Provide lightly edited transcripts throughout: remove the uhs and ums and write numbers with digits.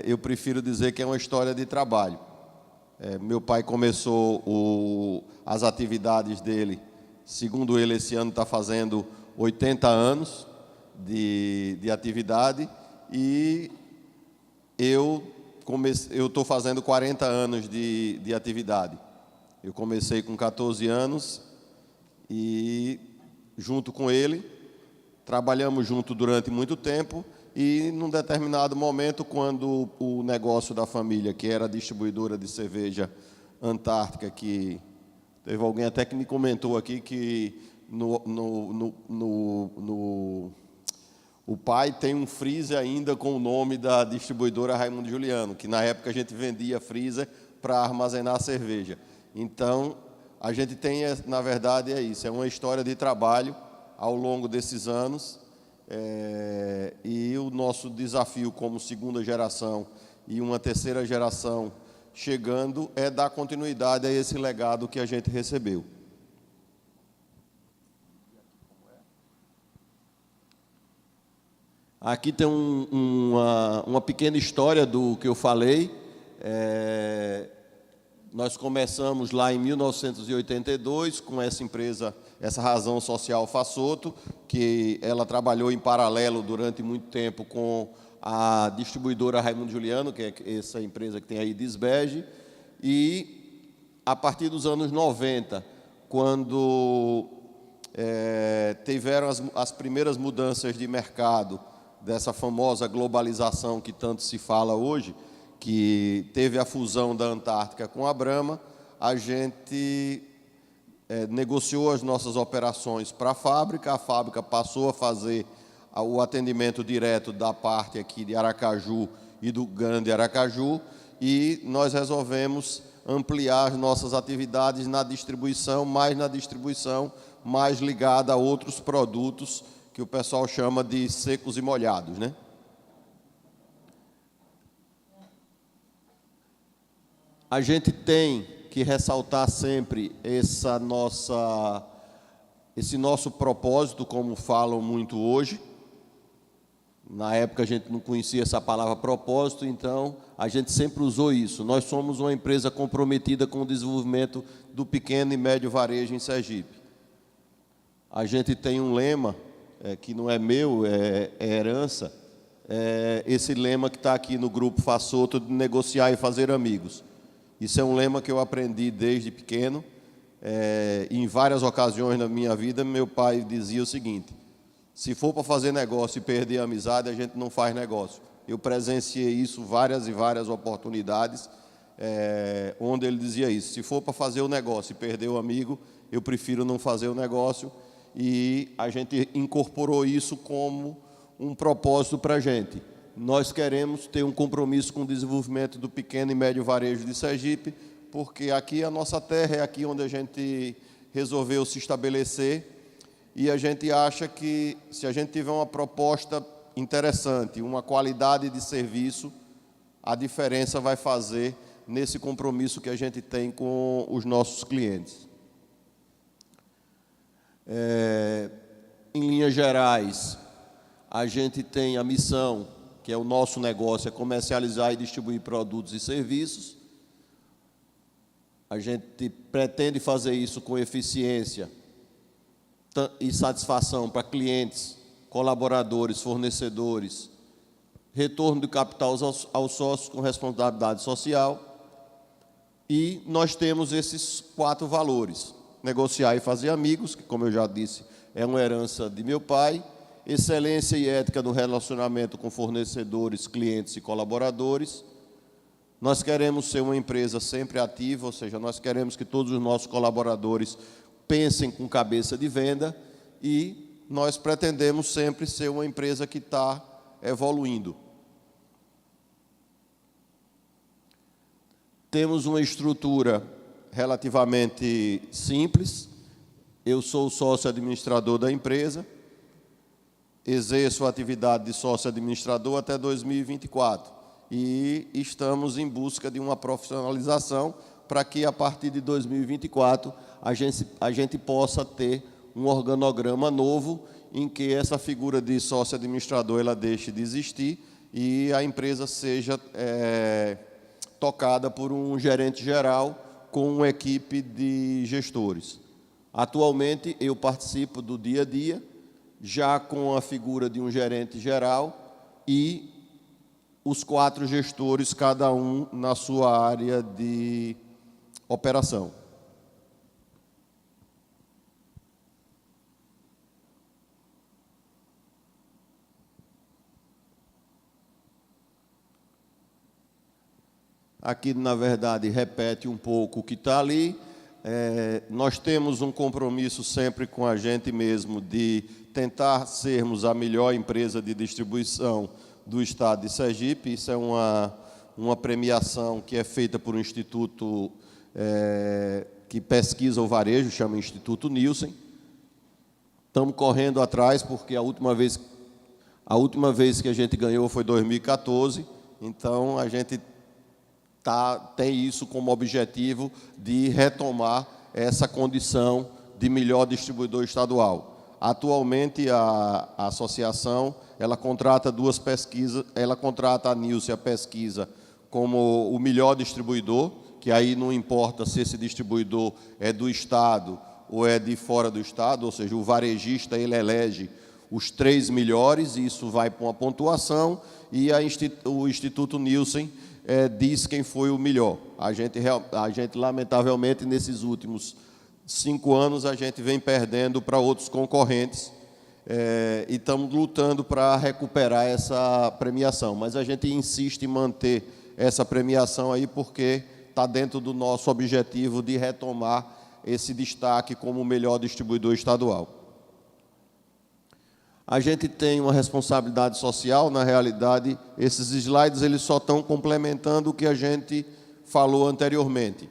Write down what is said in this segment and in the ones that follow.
eu prefiro dizer que é uma história de trabalho. Meu pai começou as atividades dele, segundo ele, esse ano está fazendo 80 anos de atividade, e eu estou fazendo 40 anos de atividade. Eu comecei com 14 anos e, junto com ele, trabalhamos junto durante muito tempo, e, num determinado momento, quando o negócio da família, que era a distribuidora de cerveja Antártica, que teve alguém até que me comentou aqui que o pai tem um freezer ainda com o nome da distribuidora Raimundo Juliano, que na época a gente vendia freezer para armazenar cerveja. Então, a gente tem, na verdade, é isso, é uma história de trabalho ao longo desses anos, e o nosso desafio como segunda geração e uma terceira geração chegando é dar continuidade a esse legado que a gente recebeu. Aqui tem uma pequena história do que eu falei. Nós começamos lá em 1982 com essa empresa, essa Razão Social Fassoto, que ela trabalhou em paralelo durante muito tempo com a distribuidora Raimundo Juliano, que é essa empresa que tem aí Disbege, e a partir dos anos 90, quando tiveram as primeiras mudanças de mercado dessa famosa globalização que tanto se fala hoje, que teve a fusão da Antártica com a Brahma, a gente negociou as nossas operações para a fábrica passou a fazer o atendimento direto da parte aqui de Aracaju e do Grande Aracaju, e nós resolvemos ampliar as nossas atividades na distribuição mais ligada a outros produtos que o pessoal chama de secos e molhados, né? A gente tem que ressaltar sempre esse nosso propósito, como falam muito hoje. Na época a gente não conhecia essa palavra propósito, então a gente sempre usou isso. Nós somos uma empresa comprometida com o desenvolvimento do pequeno e médio varejo em Sergipe. A gente tem um lema, que não é meu, é herança, esse lema que está aqui no Grupo Fassoto, de negociar e fazer amigos. Isso é um lema que eu aprendi desde pequeno. Em várias ocasiões na minha vida, meu pai dizia o seguinte: se for para fazer negócio e perder a amizade, a gente não faz negócio. Eu presenciei isso várias e várias oportunidades, onde ele dizia isso: se for para fazer o negócio e perder o amigo, eu prefiro não fazer o negócio. E a gente incorporou isso como um propósito para a gente. Nós queremos ter um compromisso com o desenvolvimento do pequeno e médio varejo de Sergipe, porque aqui é a nossa terra, é aqui onde a gente resolveu se estabelecer, e a gente acha que, se a gente tiver uma proposta interessante, uma qualidade de serviço, a diferença vai fazer nesse compromisso que a gente tem com os nossos clientes. Em linhas gerais, a gente tem a missão, que é o nosso negócio, é comercializar e distribuir produtos e serviços. A gente pretende fazer isso com eficiência e satisfação para clientes, colaboradores, fornecedores, retorno de capital aos sócios com responsabilidade social. E nós temos esses 4 valores: negociar e fazer amigos, que, como eu já disse, é uma herança de meu pai; excelência e ética no relacionamento com fornecedores, clientes e colaboradores. Nós queremos ser uma empresa sempre ativa, ou seja, nós queremos que todos os nossos colaboradores pensem com cabeça de venda, e nós pretendemos sempre ser uma empresa que está evoluindo. Temos uma estrutura relativamente simples. Eu sou o sócio administrador da empresa, exerço a atividade de sócio administrador até 2024 e estamos em busca de uma profissionalização para que, a partir de 2024, a gente possa ter um organograma novo em que essa figura de sócio administrador ela deixe de existir e a empresa seja tocada por um gerente geral com uma equipe de gestores. Atualmente, eu participo do dia a dia, já com a figura de um gerente geral e os 4 gestores, cada um na sua área de operação. Aqui, na verdade, repete um pouco o que está ali. Nós temos um compromisso sempre com a gente mesmo de tentar sermos a melhor empresa de distribuição do Estado de Sergipe. Isso é uma premiação que é feita por um instituto que pesquisa o varejo, chama Instituto Nielsen. Estamos correndo atrás, porque a última vez que a gente ganhou foi em 2014, então a gente tem isso como objetivo de retomar essa condição de melhor distribuidor estadual. Atualmente, a associação ela contrata 2 pesquisas, ela contrata a Nielsen, a pesquisa, como o melhor distribuidor, que aí não importa se esse distribuidor é do Estado ou é de fora do Estado, ou seja, o varejista ele elege os 3 melhores, e isso vai para uma pontuação, e o Instituto Nielsen diz quem foi o melhor. A gente, lamentavelmente, nesses últimos 5 anos, a gente vem perdendo para outros concorrentes, e estamos lutando para recuperar essa premiação. Mas a gente insiste em manter essa premiação aí, porque está dentro do nosso objetivo de retomar esse destaque como o melhor distribuidor estadual. A gente tem uma responsabilidade social, na realidade, esses slides eles só estão complementando o que a gente falou anteriormente.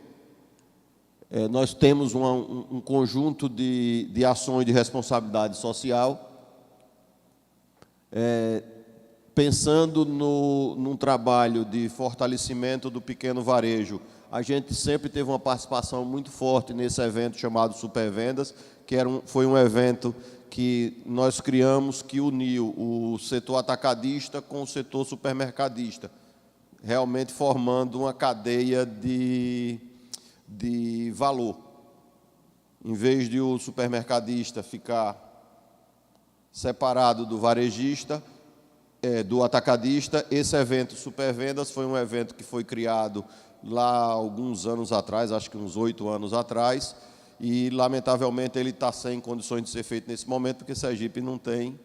Nós temos um conjunto de ações de responsabilidade social, pensando num trabalho de fortalecimento do pequeno varejo. A gente sempre teve uma participação muito forte nesse evento chamado Supervendas, que foi um evento que nós criamos, que uniu o setor atacadista com o setor supermercadista, realmente formando uma cadeia de valor. Em vez de o supermercadista ficar separado do varejista, do atacadista, esse evento Supervendas foi um evento que foi criado lá há alguns anos atrás, acho que uns 8 anos atrás, e, lamentavelmente, ele está sem condições de ser feito nesse momento, porque Sergipe não tem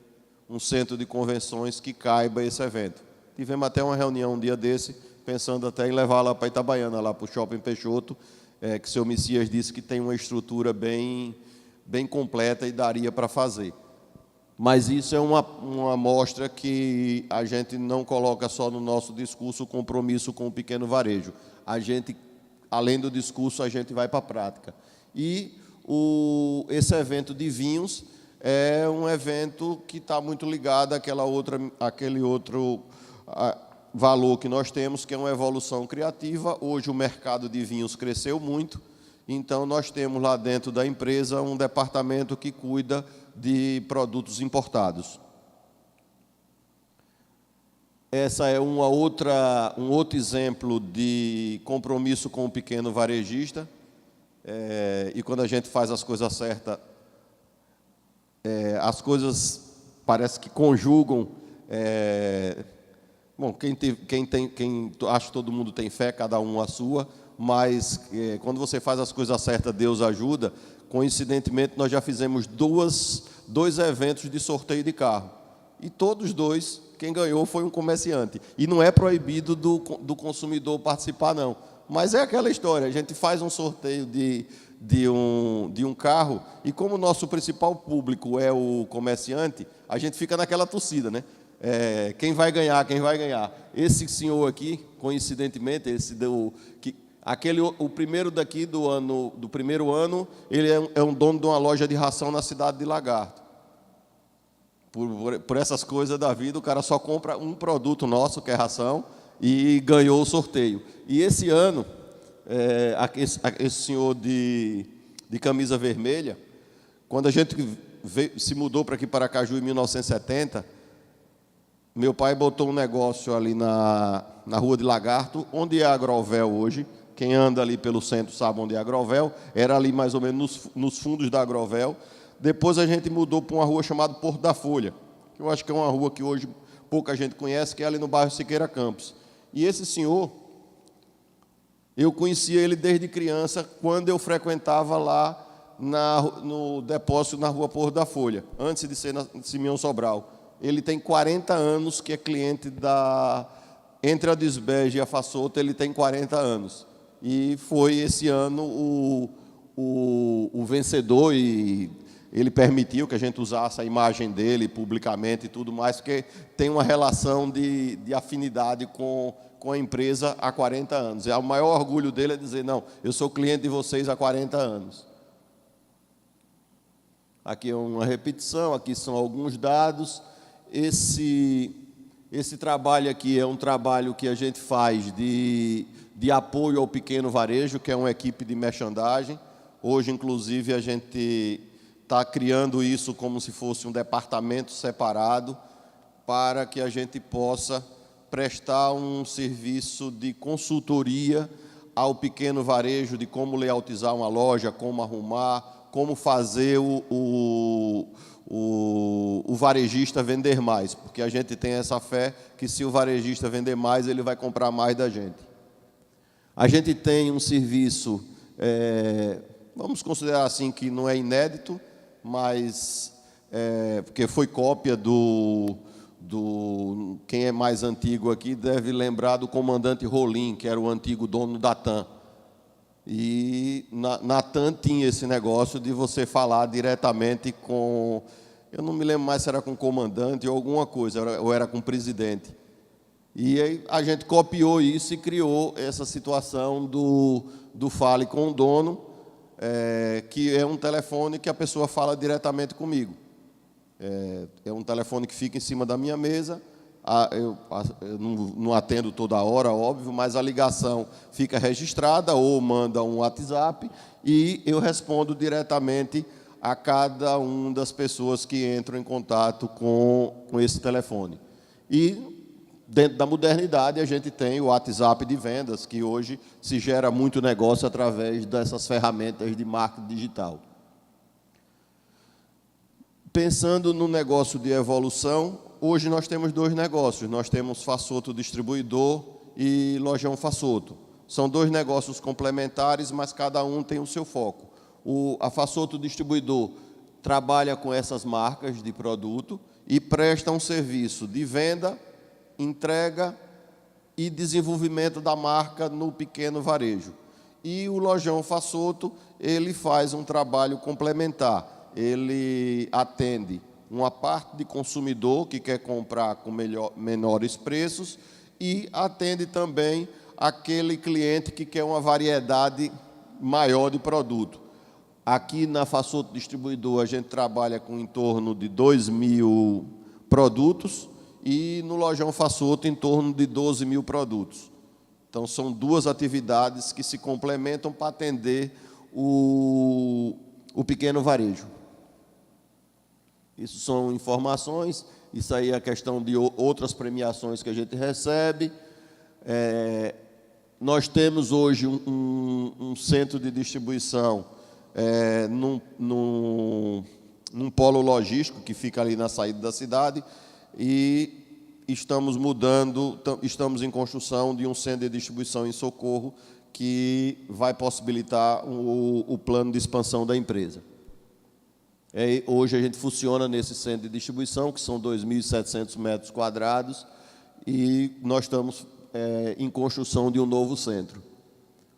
um centro de convenções que caiba esse evento. Tivemos até uma reunião um dia desse, pensando até em levar lá para Itabaiana, lá para o Shopping Peixoto, que o senhor Messias disse que tem uma estrutura bem completa e daria para fazer. Mas isso é uma amostra que a gente não coloca só no nosso discurso o compromisso com o pequeno varejo. A gente, além do discurso, a gente vai para a prática. E esse evento de vinhos é um evento que está muito ligado àquele outro valor que nós temos, que é uma evolução criativa. Hoje o mercado de vinhos cresceu muito, então nós temos lá dentro da empresa um departamento que cuida de produtos importados. Essa é um outro exemplo de compromisso com o pequeno varejista. E quando a gente faz as coisas certas, as coisas parece que conjugam. Bom, acho que todo mundo tem fé, cada um a sua, mas quando você faz as coisas certas, Deus ajuda. Coincidentemente, nós já fizemos dois eventos de sorteio de carro, e todos 2, quem ganhou foi um comerciante. E não é proibido do consumidor participar, não. Mas é aquela história, a gente faz um sorteio de um carro, e como o nosso principal público é o comerciante, a gente fica naquela torcida, né? Quem vai ganhar, quem vai ganhar. Esse senhor aqui, coincidentemente, o primeiro daqui do primeiro ano, ele é um dono de uma loja de ração na cidade de Lagarto. Por essas coisas da vida, o cara só compra um produto nosso, que é ração, e ganhou o sorteio. E esse ano, esse senhor de camisa vermelha, quando a gente se mudou para aqui para Aracaju em 1970, Meu pai botou um negócio ali na Rua de Lagarto, onde é a Agrovel hoje. Quem anda ali pelo centro sabe onde é a Agrovel. Era ali mais ou menos nos fundos da Agrovel. Depois a gente mudou para uma rua chamada Porto da Folha, que eu acho que é uma rua que hoje pouca gente conhece, que é ali no bairro Siqueira Campos. E esse senhor, eu conhecia ele desde criança, quando eu frequentava lá no depósito na rua Porto da Folha, antes de ser na Simeão Sobral. Ele tem 40 anos que é cliente entre a Disbege e a Façoto, ele tem 40 anos. E foi esse ano o vencedor, e ele permitiu que a gente usasse a imagem dele publicamente e tudo mais, porque tem uma relação de afinidade com a empresa há 40 anos. E o maior orgulho dele é dizer, não, eu sou cliente de vocês há 40 anos. Aqui é uma repetição, aqui são alguns dados. Esse trabalho aqui é um trabalho que a gente faz de apoio ao pequeno varejo, que é uma equipe de merchandising. Hoje, inclusive, a gente está criando isso como se fosse um departamento separado para que a gente possa prestar um serviço de consultoria ao pequeno varejo, de como layoutizar uma loja, como arrumar, como fazer o varejista vender mais, porque a gente tem essa fé que se o varejista vender mais, ele vai comprar mais da gente. A gente tem um serviço, vamos considerar assim que não é inédito, mas porque foi cópia quem é mais antigo aqui deve lembrar do comandante Rolim, que era o antigo dono da TAM. E na TAM tinha esse negócio de você falar diretamente com, eu não me lembro mais se era com o comandante ou alguma coisa, ou era com o presidente. E aí a gente copiou isso e criou essa situação do fale com o dono, que é um telefone que a pessoa fala diretamente comigo. É um telefone que fica em cima da minha mesa. Eu não atendo toda hora, óbvio, mas a ligação fica registrada ou manda um WhatsApp e eu respondo diretamente a cada uma das pessoas que entram em contato com esse telefone. E, dentro da modernidade, a gente tem o WhatsApp de vendas, que hoje se gera muito negócio através dessas ferramentas de marketing digital. Pensando no negócio de evolução, hoje nós temos dois negócios. Nós temos Façoto Distribuidor e Lojão Façoto. São dois negócios complementares, mas cada um tem o seu foco. A Façoto Distribuidor trabalha com essas marcas de produto e presta um serviço de venda, entrega e desenvolvimento da marca no pequeno varejo. E o Lojão Façoto, ele faz um trabalho complementar. Ele atende uma parte de consumidor que quer comprar com menores preços e atende também aquele cliente que quer uma variedade maior de produto. Aqui na Façoto Distribuidor a gente trabalha com em torno de 2.000 produtos e no Lojão Façoto em torno de 12.000 produtos. Então são duas atividades que se complementam para atender o pequeno varejo. Isso são informações, isso aí é a questão de outras premiações que a gente recebe. Nós temos hoje um centro de distribuição num polo logístico que fica ali na saída da cidade e estamos em construção de um centro de distribuição em Socorro que vai possibilitar o plano de expansão da empresa. Hoje a gente funciona nesse centro de distribuição, que são 2.700 metros quadrados, e nós estamos em construção de um novo centro.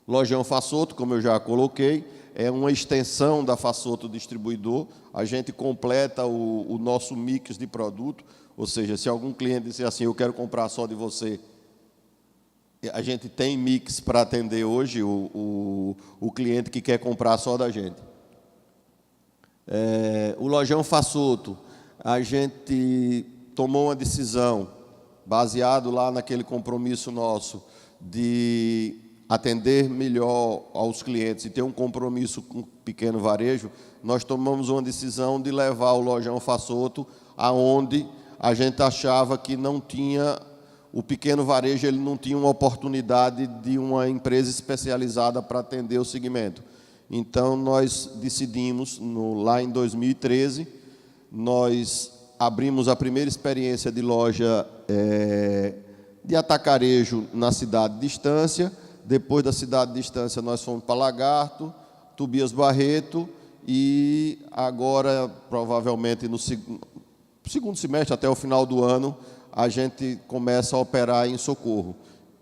Lojão Façoto, como eu já coloquei, é uma extensão da Façoto Distribuidor. A gente completa o nosso mix de produto, ou seja, se algum cliente disser assim, eu quero comprar só de você, a gente tem mix para atender hoje o cliente que quer comprar só da gente. O Lojão Façoto, a gente tomou uma decisão, baseado lá naquele compromisso nosso, de atender melhor aos clientes e ter um compromisso com o pequeno varejo. Nós tomamos uma decisão de levar o Lojão Façoto aonde a gente achava que não tinha, o pequeno varejo ele não tinha uma oportunidade de uma empresa especializada para atender o segmento. Então, nós decidimos, lá em 2013, nós abrimos a primeira experiência de loja de atacarejo na cidade de Estância. Depois da cidade de Estância, nós fomos para Lagarto, Tobias Barreto, e agora, provavelmente, no segundo semestre, até o final do ano, a gente começa a operar em Socorro.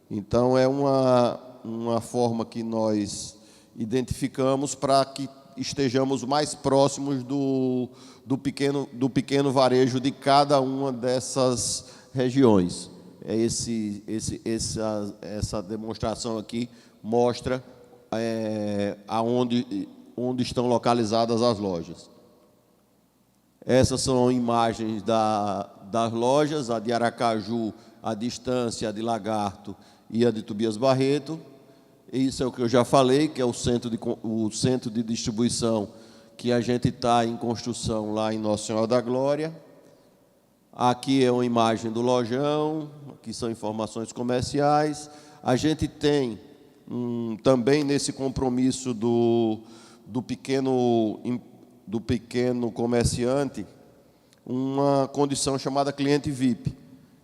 Então, é uma forma que nós identificamos para que estejamos mais próximos do pequeno varejo de cada uma dessas regiões. Essa demonstração aqui mostra onde estão localizadas as lojas. Essas são imagens das lojas, a de Aracaju, a de Estância, a de Lagarto e a de Tobias Barreto. Isso é o que eu já falei, que é o centro de distribuição que a gente está em construção lá em Nossa Senhora da Glória. Aqui é uma imagem do lojão, aqui são informações comerciais. A gente tem também nesse compromisso do pequeno comerciante uma condição chamada cliente VIP.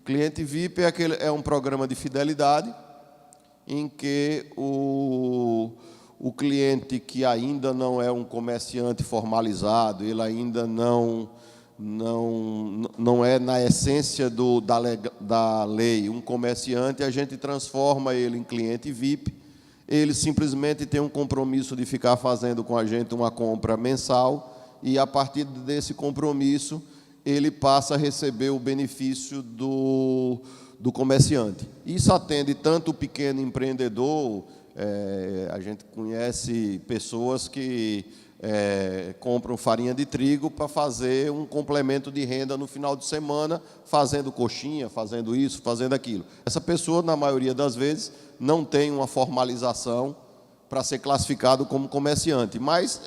Cliente VIP é um programa de fidelidade em que o cliente que ainda não é um comerciante formalizado, ele ainda não é, na essência da lei, um comerciante, a gente transforma ele em cliente VIP. Ele simplesmente tem um compromisso de ficar fazendo com a gente uma compra mensal e, a partir desse compromisso, ele passa a receber o benefício do comerciante. Isso atende tanto o pequeno empreendedor, a gente conhece pessoas que compram farinha de trigo para fazer um complemento de renda no final de semana, fazendo coxinha, fazendo isso, fazendo aquilo. Essa pessoa, na maioria das vezes, não tem uma formalização para ser classificado como comerciante, mas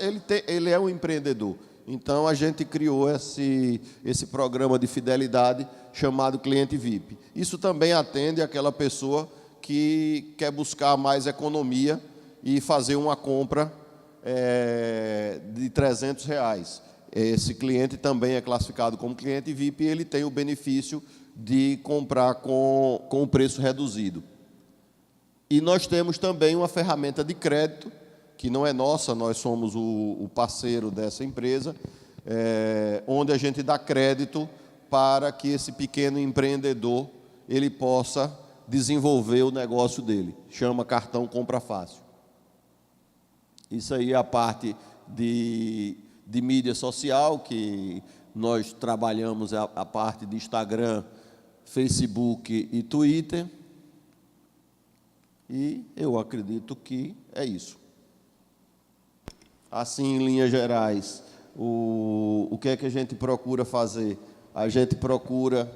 ele é um empreendedor. Então, a gente criou esse programa de fidelidade chamado Cliente VIP. Isso também atende aquela pessoa que quer buscar mais economia e fazer uma compra de R$300. Esse cliente também é classificado como cliente VIP e ele tem o benefício de comprar com o preço reduzido. E nós temos também uma ferramenta de crédito, que não é nossa, nós somos o parceiro dessa empresa, onde a gente dá crédito para que esse pequeno empreendedor ele possa desenvolver o negócio dele. Chama cartão Compra Fácil. Isso aí é a parte de mídia social, que nós trabalhamos a parte de Instagram, Facebook e Twitter. E eu acredito que é isso. Assim, em linhas gerais, o que é que a gente procura fazer? A gente procura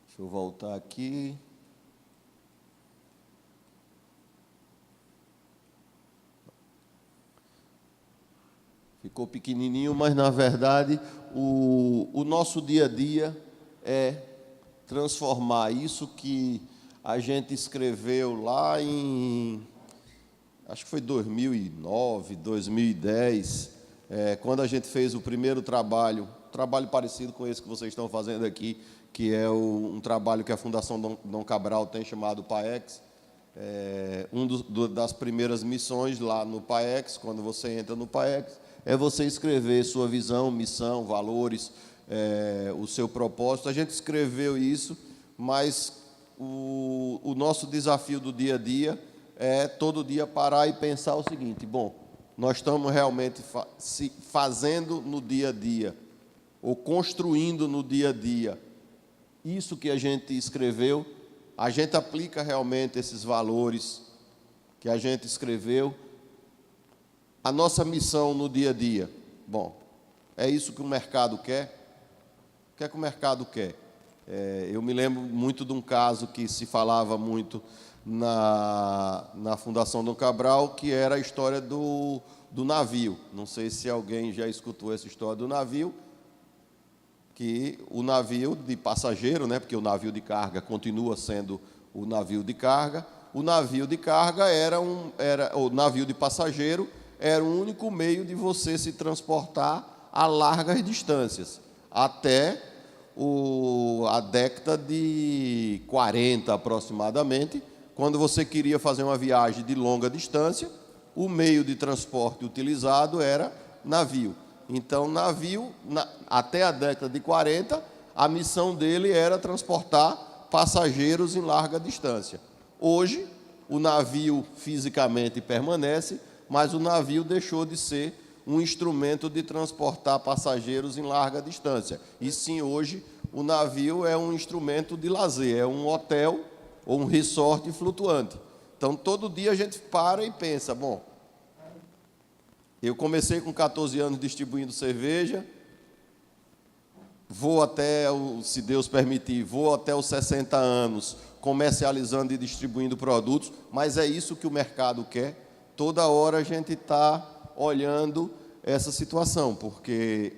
deixa eu voltar aqui. Ficou pequenininho, mas, na verdade, o nosso dia a dia é transformar isso que a gente escreveu lá em, acho que foi 2009, 2010, quando a gente fez o primeiro trabalho parecido com esse que vocês estão fazendo aqui, que é um trabalho que a Fundação Dom Cabral tem chamado PAEX. Das primeiras missões lá no PAEX, quando você entra no PAEX, é você escrever sua visão, missão, valores, o seu propósito. A gente escreveu isso, mas o nosso desafio do dia a dia é todo dia parar e pensar o seguinte: bom, nós estamos realmente fazendo no dia a dia, ou construindo no dia a dia, isso que a gente escreveu, a gente aplica realmente esses valores que a gente escreveu, a nossa missão no dia a dia. Bom, é isso que o mercado quer? O que é que o mercado quer? Eu me lembro muito de um caso que se falava muito na Fundação Dom Cabral, que era a história do navio. Não sei se alguém já escutou essa história do navio, que o navio de passageiro, né, porque o navio de carga continua sendo o navio de carga, o navio de carga o navio de passageiro era o único meio de você se transportar a largas distâncias, até a década de 40 aproximadamente, quando você queria fazer uma viagem de longa distância, o meio de transporte utilizado era navio. Então, navio, até a década de 40, a missão dele era transportar passageiros em larga distância. Hoje, o navio fisicamente permanece, mas o navio deixou de ser um instrumento de transportar passageiros em larga distância. E sim, hoje, o navio é um instrumento de lazer, é um hotel ou um resort flutuante. Então, todo dia a gente para e pensa, bom, eu comecei com 14 anos distribuindo cerveja, vou até, se Deus permitir, vou até os 60 anos comercializando e distribuindo produtos, mas é isso que o mercado quer. Toda hora a gente está olhando essa situação, porque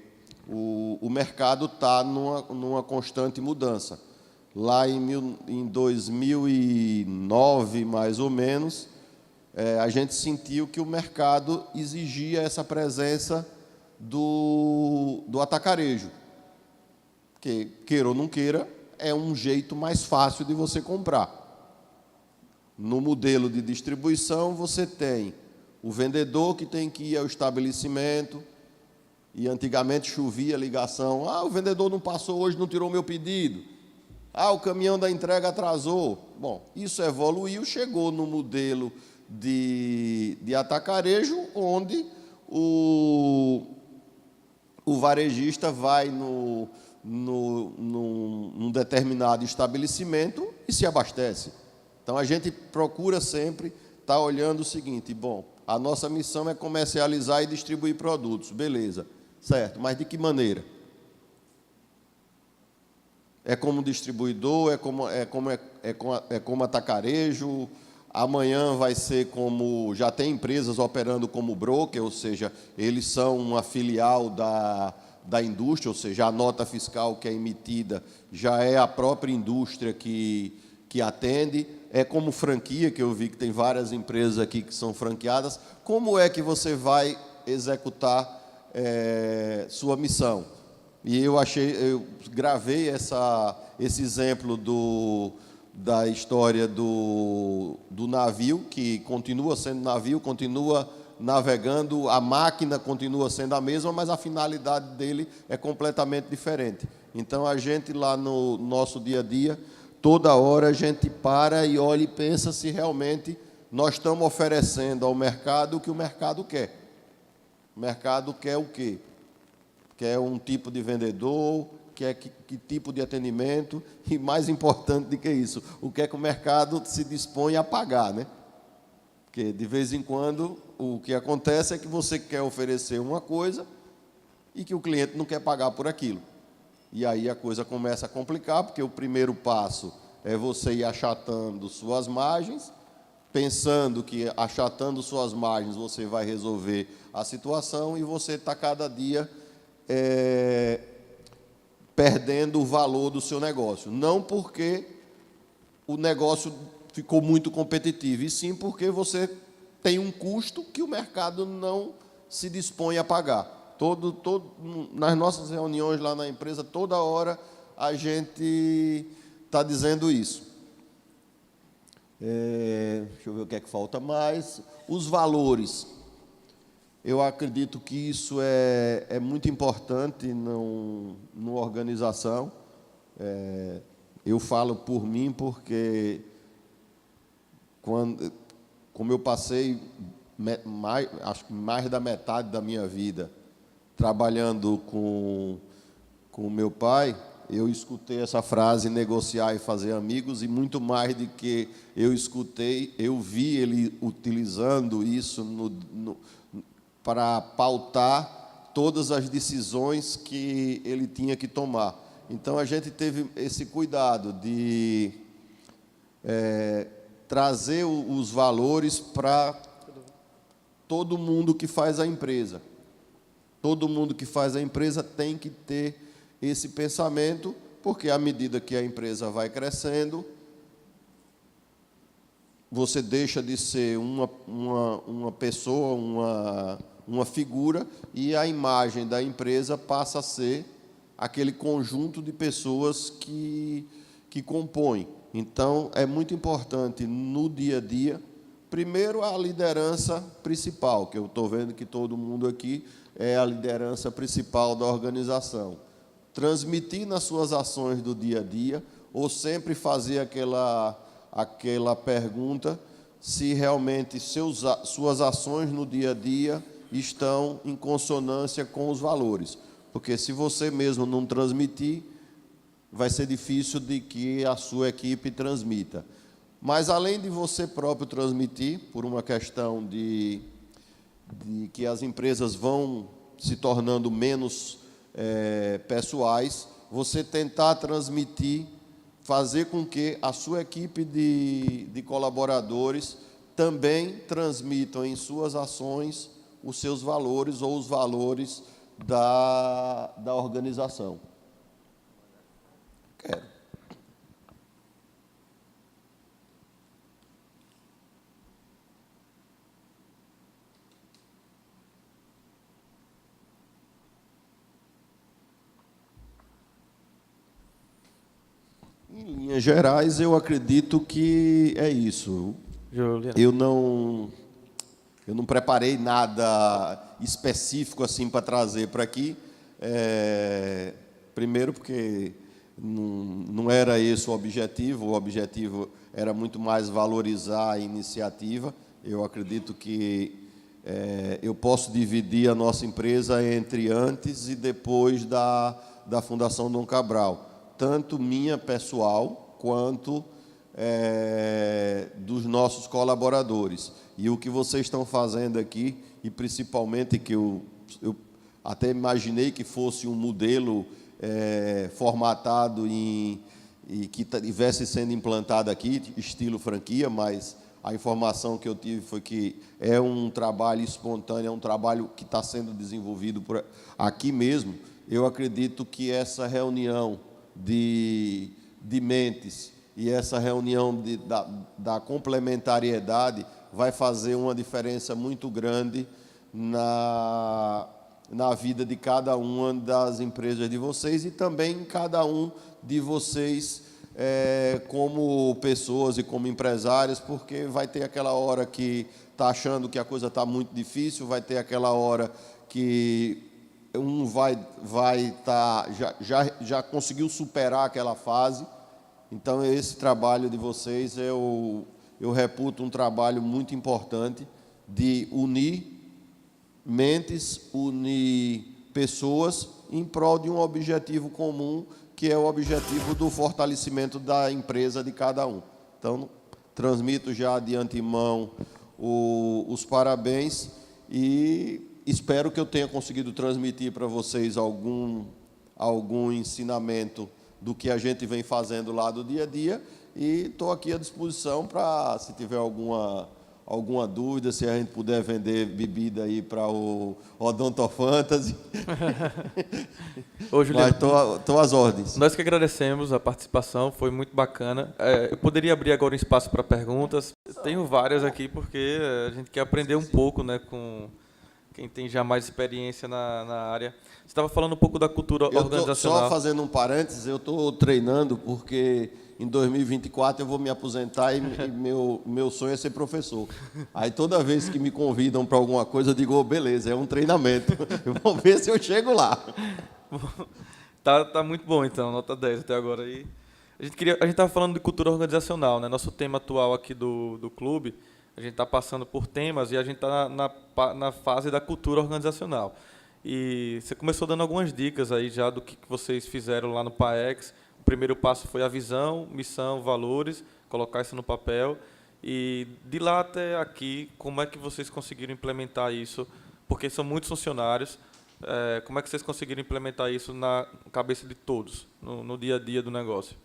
o mercado está numa constante mudança. Lá em 2009, mais ou menos, a gente sentiu que o mercado exigia essa presença do atacarejo, que, queira ou não queira, é um jeito mais fácil de você comprar. No modelo de distribuição, você tem o vendedor que tem que ir ao estabelecimento, e antigamente chovia ligação, o vendedor não passou hoje, não tirou meu pedido, o caminhão da entrega atrasou. Bom, isso evoluiu, chegou no modelo de atacarejo, onde o varejista vai num determinado estabelecimento e se abastece. Então, a gente procura sempre estar olhando o seguinte, bom, a nossa missão é comercializar e distribuir produtos, beleza, certo, mas de que maneira? É como distribuidor, é como atacarejo, amanhã vai ser como, já tem empresas operando como broker, ou seja, eles são uma filial da indústria, ou seja, a nota fiscal que é emitida já é a própria indústria que atende, é como franquia, que eu vi que tem várias empresas aqui que são franqueadas. Como é que você vai executar sua missão? E eu gravei esse exemplo da história do navio, que continua sendo navio, continua navegando, a máquina continua sendo a mesma, mas a finalidade dele é completamente diferente. Então, a gente lá no nosso dia a dia, toda hora a gente para e olha e pensa se realmente nós estamos oferecendo ao mercado o que o mercado quer. O mercado quer o quê? Quer um tipo de vendedor, quer que tipo de atendimento, e mais importante do que isso, o que é que o mercado se dispõe a pagar, né? Porque, de vez em quando, o que acontece é que você quer oferecer uma coisa e que o cliente não quer pagar por aquilo. E aí a coisa começa a complicar, porque o primeiro passo é você ir achatando suas margens, pensando que achatando suas margens você vai resolver a situação, e você está cada dia perdendo o valor do seu negócio. Não porque o negócio ficou muito competitivo, e sim porque você tem um custo que o mercado não se dispõe a pagar. Nas nossas reuniões lá na empresa, toda hora a gente está dizendo isso. Deixa eu ver o que é que falta mais. Os valores. Eu acredito que isso é muito importante numa organização. Eu falo por mim porque, como eu passei acho que mais da metade da minha vida trabalhando com o meu pai, eu escutei essa frase, negociar e fazer amigos, e muito mais do que eu escutei, eu vi ele utilizando isso para pautar todas as decisões que ele tinha que tomar. Então, a gente teve esse cuidado de trazer os valores para todo mundo que faz a empresa. Todo mundo que faz a empresa tem que ter esse pensamento, porque à medida que a empresa vai crescendo, você deixa de ser uma pessoa, uma figura, e a imagem da empresa passa a ser aquele conjunto de pessoas que compõem. Então, é muito importante, no dia a dia, primeiro, a liderança principal, que eu estou vendo que todo mundo aqui é a liderança principal da organização. Transmitir nas suas ações do dia a dia, ou sempre fazer aquela pergunta se realmente suas ações no dia a dia estão em consonância com os valores. Porque se você mesmo não transmitir, vai ser difícil de que a sua equipe transmita. Mas, além de você próprio transmitir, por uma questão de que as empresas vão se tornando menos pessoais, você tentar transmitir, fazer com que a sua equipe de colaboradores também transmitam em suas ações os seus valores ou os valores da organização. Quero. Em linhas gerais, eu acredito que é isso. Eu não preparei nada específico assim para trazer para aqui. Primeiro, porque não era esse o objetivo era muito mais valorizar a iniciativa. Eu acredito que eu posso dividir a nossa empresa entre antes e depois da Fundação Dom Cabral, tanto minha pessoal quanto dos nossos colaboradores. E o que vocês estão fazendo aqui, e principalmente que eu até imaginei que fosse um modelo formatado e que estivesse sendo implantado aqui, estilo franquia, mas a informação que eu tive foi que é um trabalho espontâneo, é um trabalho que está sendo desenvolvido aqui mesmo. Eu acredito que essa reunião de mentes e essa reunião da complementariedade vai fazer uma diferença muito grande na vida de cada uma das empresas de vocês e também em cada um de vocês como pessoas e como empresários, porque vai ter aquela hora que está achando que a coisa está muito difícil, vai ter aquela hora que um vai estar já conseguiu superar aquela fase. Então, esse trabalho de vocês eu reputo um trabalho muito importante de unir mentes, unir pessoas em prol de um objetivo comum, que é o objetivo do fortalecimento da empresa de cada um. Então, transmito já de antemão os parabéns e espero que eu tenha conseguido transmitir para vocês algum ensinamento do que a gente vem fazendo lá do dia a dia, e estou aqui à disposição para, se tiver alguma dúvida, se a gente puder vender bebida aí para o Odonto Fantasy. Ô, Juliano, mas estou às ordens. Nós que agradecemos a participação, foi muito bacana. Eu poderia abrir agora um espaço para perguntas. Eu tenho várias aqui, porque a gente quer aprender um pouco, né, com quem tem já mais experiência na área. Você estava falando um pouco da cultura organizacional. Só fazendo um parênteses, eu estou treinando porque em 2024 eu vou me aposentar e meu sonho é ser professor. Aí toda vez que me convidam para alguma coisa, eu digo, beleza, é um treinamento. Eu vou ver se eu chego lá. Tá muito bom, então, nota 10 até agora. E a gente estava falando de cultura organizacional, né? Nosso tema atual aqui do clube, a gente está passando por temas e a gente está na fase da cultura organizacional. E você começou dando algumas dicas aí já do que vocês fizeram lá no PAEX. O primeiro passo foi a visão, missão, valores, colocar isso no papel. E de lá até aqui, como é que vocês conseguiram implementar isso? Porque são muitos funcionários, Como é que vocês conseguiram implementar isso na cabeça de todos, no dia a dia do negócio?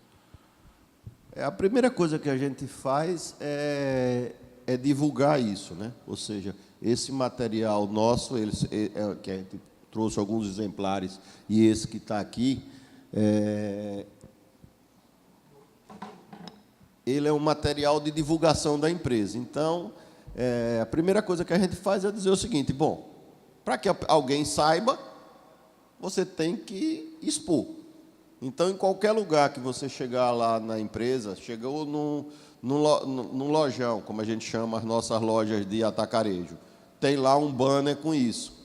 A primeira coisa que a gente faz é divulgar isso, né? Ou seja, esse material nosso, que a gente trouxe alguns exemplares, e esse que está aqui, ele é um material de divulgação da empresa. Então, a primeira coisa que a gente faz é dizer o seguinte: bom, para que alguém saiba, você tem que expor. Então, em qualquer lugar que você chegar lá na empresa, chegou num lojão, como a gente chama as nossas lojas de atacarejo, tem lá um banner com isso.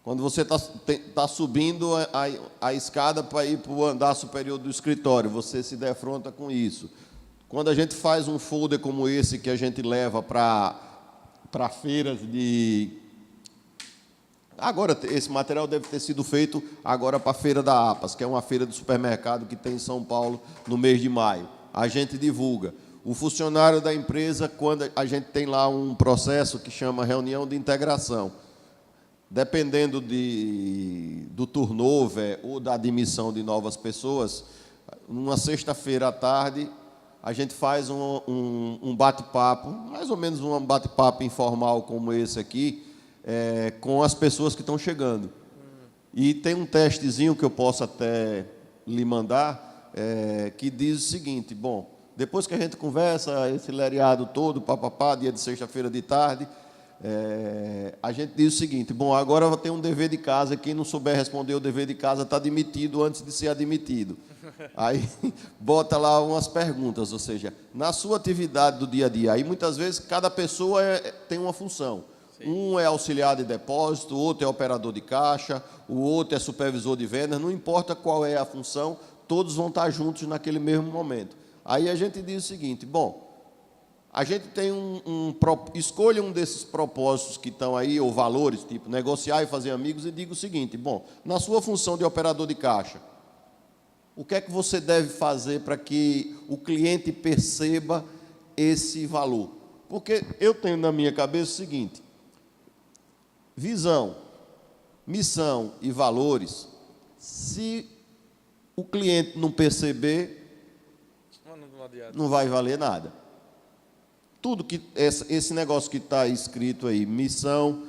Quando você está subindo a escada para ir para o andar superior do escritório, você se defronta com isso. Quando a gente faz um folder como esse, que a gente leva para feiras de... Agora, esse material deve ter sido feito agora para a Feira da APAS, que é uma feira de supermercado que tem em São Paulo no mês de maio. A gente divulga. O funcionário da empresa, quando a gente tem lá um processo que chama reunião de integração, dependendo do turnover ou da admissão de novas pessoas, numa sexta-feira à tarde, a gente faz um bate-papo, mais ou menos um bate-papo informal como esse aqui, com as pessoas que estão chegando. E tem um testezinho que eu posso até lhe mandar, que diz o seguinte: bom, depois que a gente conversa esse lereado todo, papapá, dia de sexta-feira de tarde, a gente diz o seguinte: bom, agora vai ter um dever de casa, quem não souber responder o dever de casa está demitido antes de ser admitido. Aí bota lá umas perguntas, ou seja, na sua atividade do dia a dia, aí muitas vezes cada pessoa tem uma função. Um é auxiliar de depósito, o outro é operador de caixa, o outro é supervisor de vendas, não importa qual é a função, todos vão estar juntos naquele mesmo momento. Aí a gente diz o seguinte: bom, a gente tem escolha um desses propósitos que estão aí, ou valores, tipo negociar e fazer amigos, e diga o seguinte: bom, na sua função de operador de caixa, o que é que você deve fazer para que o cliente perceba esse valor? Porque eu tenho na minha cabeça o seguinte: visão, missão e valores, se o cliente não perceber, não vai valer nada. Tudo que esse negócio que está escrito aí, missão,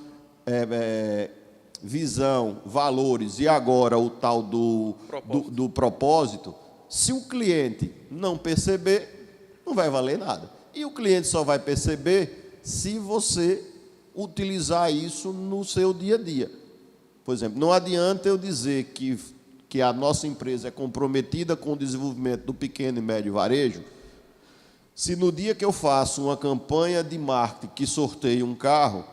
visão, valores e agora o tal do propósito, se o cliente não perceber, não vai valer nada. E o cliente só vai perceber se você utilizar isso no seu dia a dia. Por exemplo, não adianta eu dizer que a nossa empresa é comprometida com o desenvolvimento do pequeno e médio varejo, se no dia que eu faço uma campanha de marketing que sorteie um carro,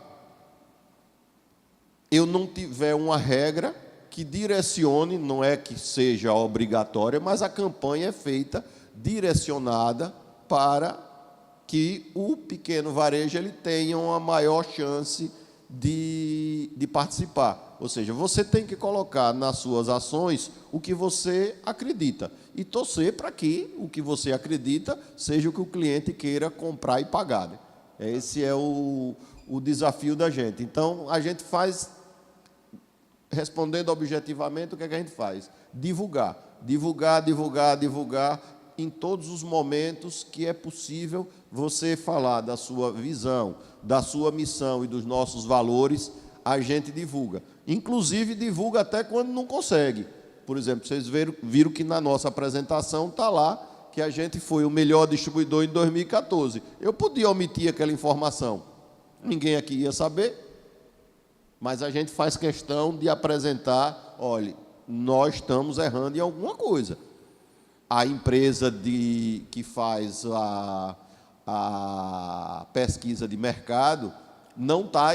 eu não tiver uma regra que direcione, não é que seja obrigatória, mas a campanha é feita direcionada para que o pequeno varejo ele tenha uma maior chance de participar. Ou seja, você tem que colocar nas suas ações o que você acredita e torcer para que o que você acredita seja o que o cliente queira comprar e pagar, né? Esse é o desafio da gente. Então, a gente faz, respondendo objetivamente, o que é que a gente faz? Divulgar, divulgar, divulgar, divulgar, em todos os momentos que é possível você falar da sua visão, da sua missão e dos nossos valores, a gente divulga. Inclusive, divulga até quando não consegue. Por exemplo, vocês viram que na nossa apresentação está lá que a gente foi o melhor distribuidor em 2014. Eu podia omitir aquela informação. Ninguém aqui ia saber, mas a gente faz questão de apresentar: olha, nós estamos errando em alguma coisa. A empresa que faz a pesquisa de mercado não está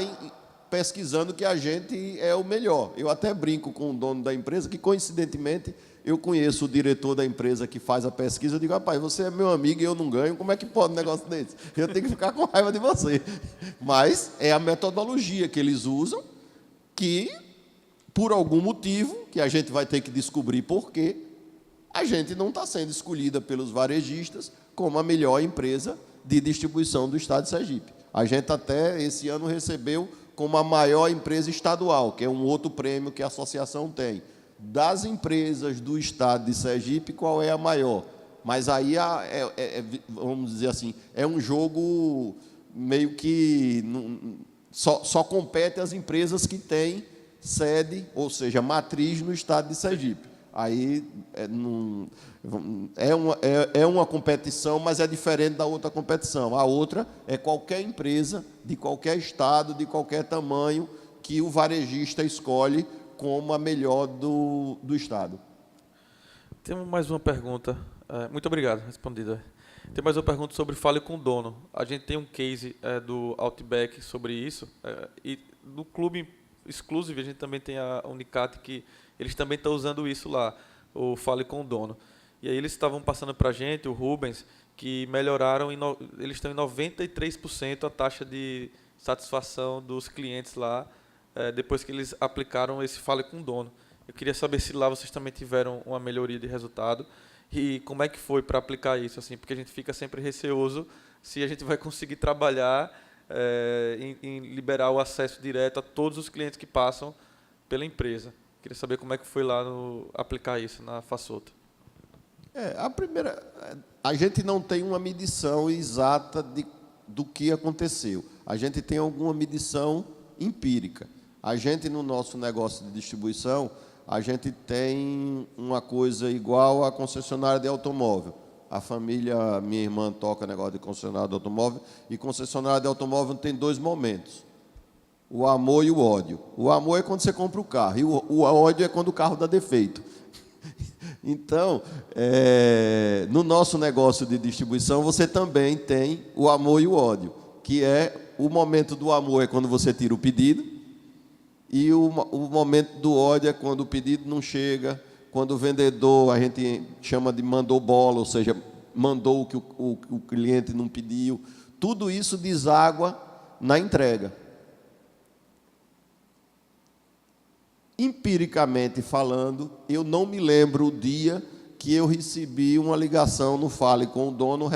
pesquisando que a gente é o melhor. Eu até brinco com o dono da empresa, que coincidentemente eu conheço o diretor da empresa que faz a pesquisa. Eu digo: rapaz, você é meu amigo e eu não ganho, como é que pode um negócio desse? Eu tenho que ficar com raiva de você. Mas é a metodologia que eles usam, que, por algum motivo, que a gente vai ter que descobrir por quê, a gente não está sendo escolhida pelos varejistas como a melhor empresa de distribuição do estado de Sergipe. A gente até esse ano recebeu como a maior empresa estadual, que é um outro prêmio que a associação tem. Das empresas do estado de Sergipe, qual é a maior? Mas aí, vamos dizer assim, é um jogo meio que só compete as empresas que têm sede, ou seja, matriz no estado de Sergipe. Aí é uma competição, mas é diferente da outra competição. A outra é qualquer empresa, de qualquer estado, de qualquer tamanho, que o varejista escolhe como a melhor do estado. Temos mais uma pergunta. Muito obrigado, respondida. Tem mais uma pergunta sobre Fale com o Dono. A gente tem um case do Outback sobre isso, e do Clube Exclusive a gente também tem a Unicat, que eles também estão usando isso lá, o Fale com o Dono. E aí eles estavam passando para a gente, o Rubens, que melhoraram, eles estão em 93% a taxa de satisfação dos clientes lá, depois que eles aplicaram esse Fale com o Dono. Eu queria saber se lá vocês também tiveram uma melhoria de resultado e como é que foi para aplicar isso, assim, porque a gente fica sempre receoso se a gente vai conseguir trabalhar em liberar o acesso direto a todos os clientes que passam pela empresa. Queria saber como é que foi lá aplicar isso na Façota. A gente não tem uma medição exata do que aconteceu. A gente tem alguma medição empírica. A gente, no nosso negócio de distribuição, a gente tem uma coisa igual à concessionária de automóvel. A família, minha irmã, toca negócio de concessionária de automóvel, e concessionária de automóvel tem 2 momentos: o amor e o ódio. O amor é quando você compra o carro, e o ódio é quando o carro dá defeito. Então, no nosso negócio de distribuição, você também tem o amor e o ódio, que é o momento do amor é quando você tira o pedido, e o momento do ódio é quando o pedido não chega, quando o vendedor, a gente chama de mandou bola, ou seja, mandou o que o cliente não pediu. Tudo isso deságua na entrega. Empiricamente falando, eu não me lembro o dia que eu recebi uma ligação no Fale com o Dono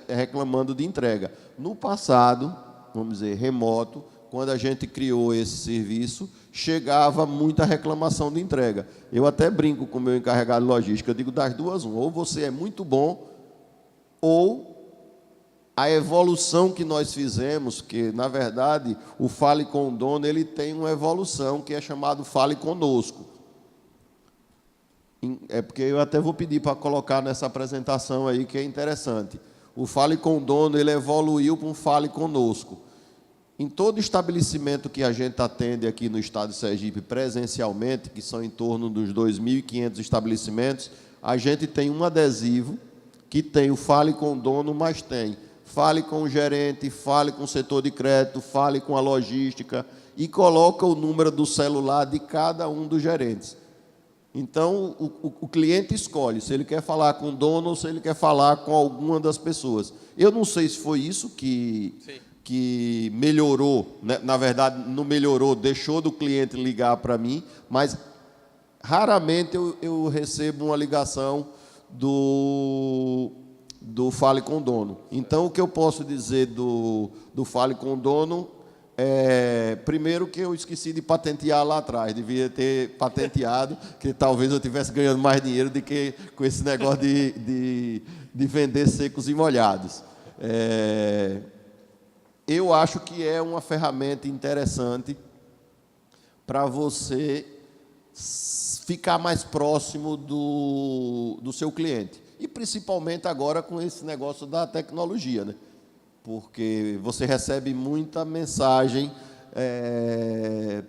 reclamando de entrega. No passado, vamos dizer, remoto, quando a gente criou esse serviço, chegava muita reclamação de entrega. Eu até brinco com o meu encarregado de logística, eu digo das duas, ou você é muito bom, ou a evolução que nós fizemos, que, na verdade, o Fale com o Dono, ele tem uma evolução que é chamado Fale Conosco. É porque eu até vou pedir para colocar nessa apresentação aí, que é interessante. O Fale com o Dono, ele evoluiu para um Fale Conosco. Em todo estabelecimento que a gente atende aqui no estado de Sergipe presencialmente, que são em torno dos 2.500 estabelecimentos, a gente tem um adesivo que tem o Fale com o Dono, mas tem fale com o gerente, fale com o setor de crédito, fale com a logística, e coloca o número do celular de cada um dos gerentes. Então, o cliente escolhe se ele quer falar com o dono ou se ele quer falar com alguma das pessoas. Eu não sei se foi isso que melhorou, né? Na verdade, não melhorou, deixou do cliente ligar para mim, mas raramente eu recebo uma ligação do Fale com o Dono. Então, o que eu posso dizer do Fale com o Dono primeiro, que eu esqueci de patentear lá atrás, devia ter patenteado, que talvez eu estivesse ganhando mais dinheiro do que com esse negócio de vender secos e molhados. Eu acho que é uma ferramenta interessante para você ficar mais próximo do seu cliente. E principalmente agora com esse negócio da tecnologia, né? Porque você recebe muita mensagem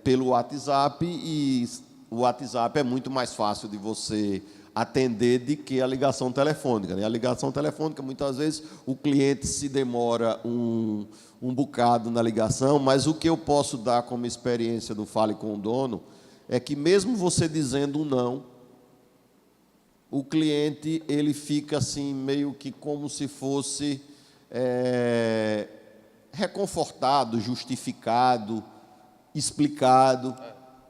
pelo WhatsApp, e o WhatsApp é muito mais fácil de você atender do que a ligação telefônica, né? A ligação telefônica, muitas vezes, o cliente se demora um bocado na ligação, mas o que eu posso dar como experiência do Fale com o Dono é que, mesmo você dizendo um não, o cliente ele fica assim, meio que como se fosse reconfortado, justificado, explicado.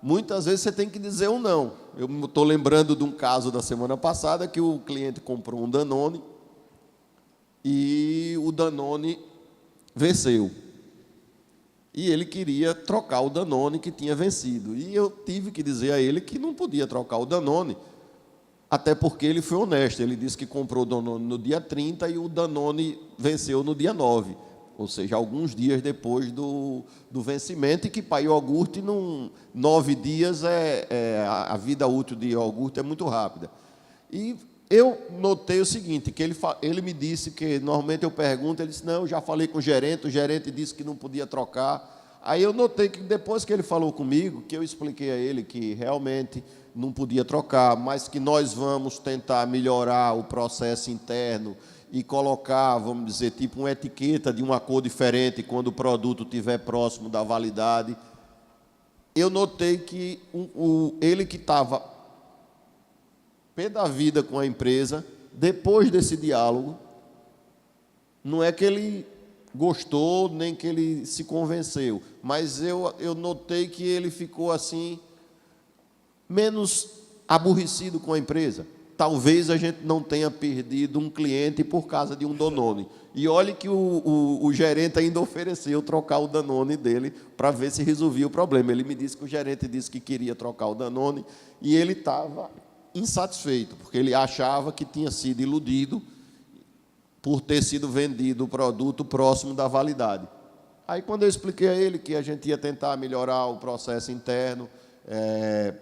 Muitas vezes você tem que dizer um não. Eu estou lembrando de um caso da semana passada que o cliente comprou um Danone e o Danone venceu. e ele queria trocar o Danone que tinha vencido. E eu tive que dizer a ele que não podia trocar o Danone, até porque ele foi honesto. Ele disse que comprou o Danone no dia 30 e o Danone venceu no dia 9, ou seja, alguns dias depois do vencimento, e que para iogurte, 9 dias, a vida útil de iogurte é muito rápida. E eu notei o seguinte, que ele me disse que, normalmente eu pergunto, ele disse, não, eu já falei com o gerente disse que não podia trocar. Aí eu notei que depois que ele falou comigo, que eu expliquei a ele que realmente não podia trocar, mas que nós vamos tentar melhorar o processo interno e colocar, vamos dizer, tipo uma etiqueta de uma cor diferente quando o produto estiver próximo da validade. Eu notei que ele que estava pé da vida com a empresa, depois desse diálogo, não é que ele gostou, nem que ele se convenceu, mas eu notei que ele ficou assim, menos aborrecido com a empresa. Talvez a gente não tenha perdido um cliente por causa de um Danone. E olhe que o gerente ainda ofereceu trocar o Danone dele para ver se resolvia o problema. Ele me disse que o gerente disse que queria trocar o Danone e ele estava insatisfeito, porque ele achava que tinha sido iludido por ter sido vendido o produto próximo da validade. Aí, quando eu expliquei a ele que a gente ia tentar melhorar o processo interno,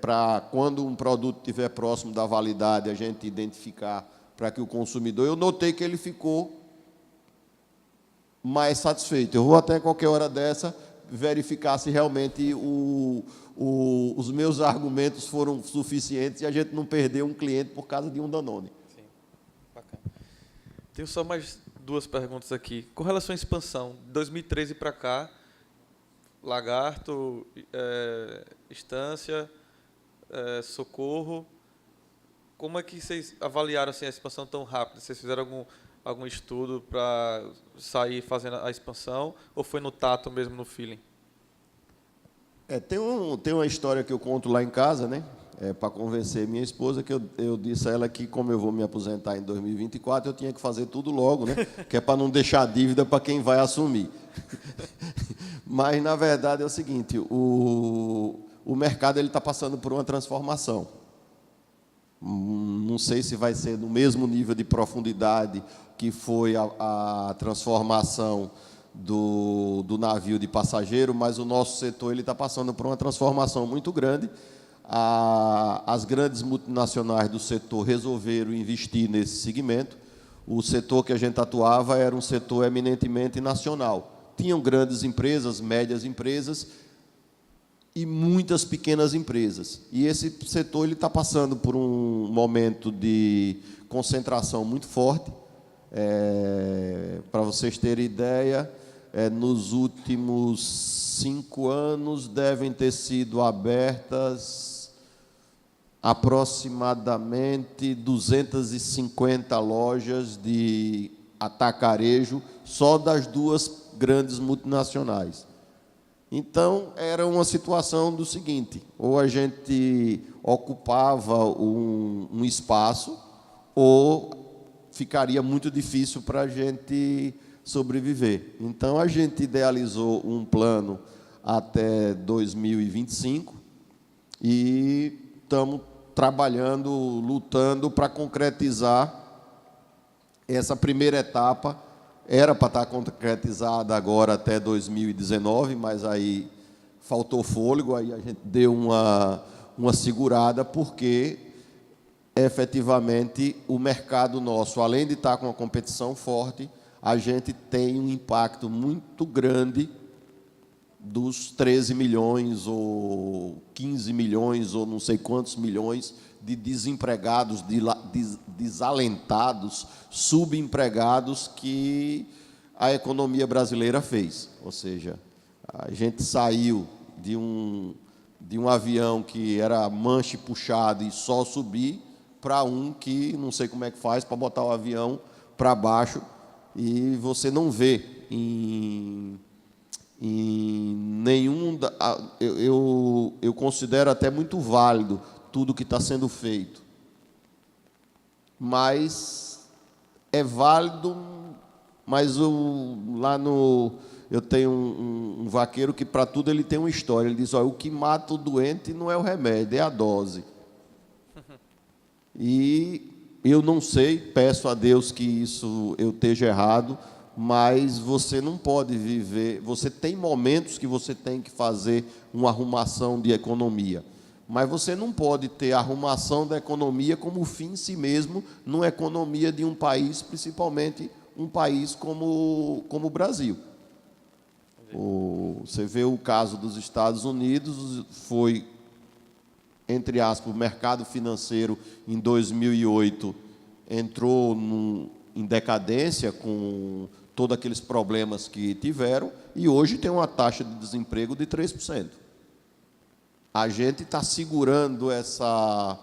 para quando um produto estiver próximo da validade, a gente identificar para que o consumidor... Eu notei que ele ficou mais satisfeito. Eu vou até qualquer hora dessa verificar se realmente os meus argumentos foram suficientes e a gente não perdeu um cliente por causa de um Danone. Sim, bacana. Tenho só mais 2 perguntas aqui. Com relação à expansão, de 2013 para cá, Lagarto, Estância, Socorro, como é que vocês avaliaram assim, a expansão tão rápida? Vocês fizeram algum estudo para sair fazendo a expansão, ou foi no tato mesmo, no feeling? Tem uma história que eu conto lá em casa, né? Para convencer minha esposa, que eu disse a ela que, como eu vou me aposentar em 2024, eu tinha que fazer tudo logo, né? Que é para não deixar dívida para quem vai assumir. Mas, na verdade, é o seguinte, o mercado está passando por uma transformação. Não sei se vai ser no mesmo nível de profundidade que foi a transformação do navio de passageiro, mas o nosso setor está passando por uma transformação muito grande. As grandes multinacionais do setor resolveram investir nesse segmento. O setor que a gente atuava era um setor eminentemente nacional. Tinham grandes empresas, médias empresas e muitas pequenas empresas. E esse setor está passando por um momento de concentração muito forte. Para vocês terem ideia, nos últimos 5 anos devem ter sido abertas aproximadamente 250 lojas de atacarejo só das 2 grandes multinacionais. Então, era uma situação do seguinte, ou a gente ocupava um espaço, ou ficaria muito difícil para a gente sobreviver. Então, a gente idealizou um plano até 2025 e estamos trabalhando, lutando para concretizar essa primeira etapa. Era para estar concretizada agora até 2019, mas aí faltou fôlego, aí a gente deu uma segurada, porque, efetivamente, o mercado nosso, além de estar com uma competição forte, a gente tem um impacto muito grande dos 13 milhões ou 15 milhões ou não sei quantos milhões de desempregados, desalentados, subempregados que a economia brasileira fez. Ou seja, a gente saiu de um avião que era manche puxado e só subir para um que não sei como é que faz para botar o avião para baixo, e você não vê em nenhum... Eu considero até muito válido tudo que está sendo feito, mas é válido, mas lá eu tenho um vaqueiro que, para tudo, ele tem uma história. Ele diz, olha, o que mata o doente não é o remédio, é a dose. E eu não sei, peço a Deus que isso eu esteja errado, mas você não pode viver, você tem momentos que você tem que fazer uma arrumação de economia, mas você não pode ter a arrumação da economia como fim em si mesmo, numa economia de um país, principalmente um país como o Brasil. Você vê o caso dos Estados Unidos, foi, entre aspas, o mercado financeiro em 2008 entrou em decadência com todos aqueles problemas que tiveram, e hoje tem uma taxa de desemprego de 3%. A gente está segurando essa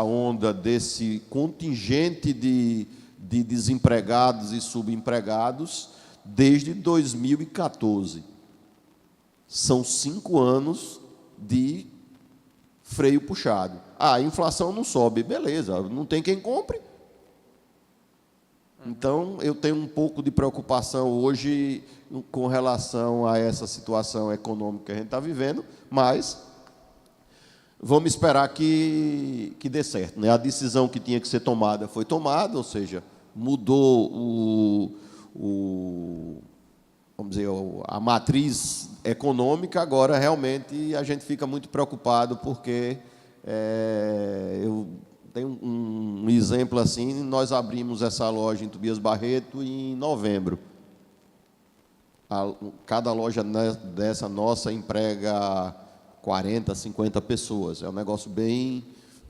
onda desse contingente de desempregados e subempregados desde 2014. São 5 anos de freio puxado. A inflação não sobe, beleza, não tem quem compre. Então, eu tenho um pouco de preocupação hoje com relação a essa situação econômica que a gente está vivendo, mas vamos esperar que dê certo, né? A decisão que tinha que ser tomada foi tomada, ou seja, mudou vamos dizer, a matriz econômica. Agora, realmente, a gente fica muito preocupado, porque eu tenho um exemplo assim, nós abrimos essa loja em Tobias Barreto em novembro. Cada loja dessa nossa emprega 40, 50 pessoas. É um negócio bem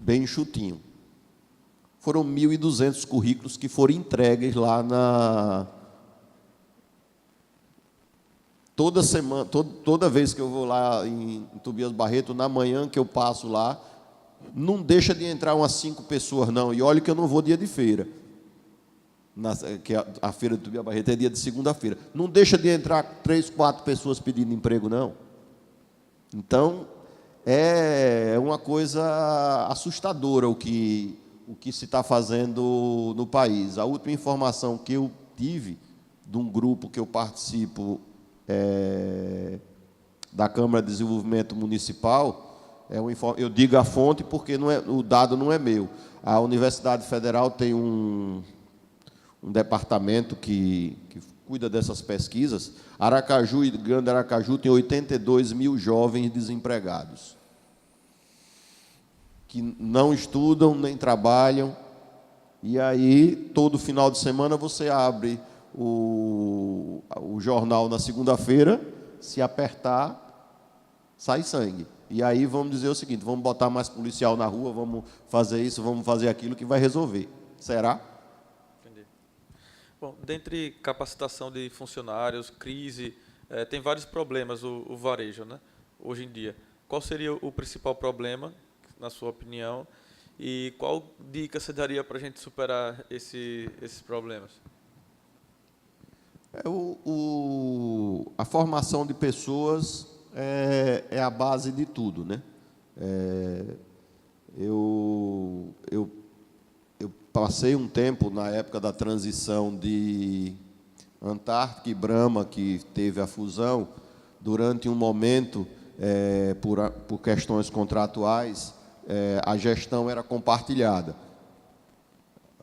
enxutinho. Foram 1.200 currículos que foram entregues lá toda semana, toda vez que eu vou lá em Tobias Barreto, na manhã que eu passo lá, não deixa de entrar umas 5 pessoas, não. E olha que eu não vou dia de feira. Que a feira de Tobias Barreto é dia de segunda-feira. Não deixa de entrar 3, 4 pessoas pedindo emprego, não. Então, é uma coisa assustadora o que se está fazendo no país. A última informação que eu tive de um grupo que eu participo, da Câmara de Desenvolvimento Municipal, eu digo a fonte porque o dado não é meu. A Universidade Federal tem um departamento que cuida dessas pesquisas. Aracaju e Grande Aracaju tem 82 mil jovens desempregados, que não estudam nem trabalham. E aí, todo final de semana, você abre o jornal na segunda-feira, se apertar, sai sangue. E aí vamos dizer o seguinte, vamos botar mais policial na rua, vamos fazer isso, vamos fazer aquilo, que vai resolver. Será? Entendi. Bom, dentre capacitação de funcionários, crise, tem vários problemas o varejo, né, hoje em dia. Qual seria o principal problema, na sua opinião, e qual dica você daria para a gente superar esses problemas? A formação de pessoas é a base de tudo, né? Eu passei um tempo, na época da transição de Antártica e Brahma, que teve a fusão, durante um momento, por questões contratuais, a gestão era compartilhada.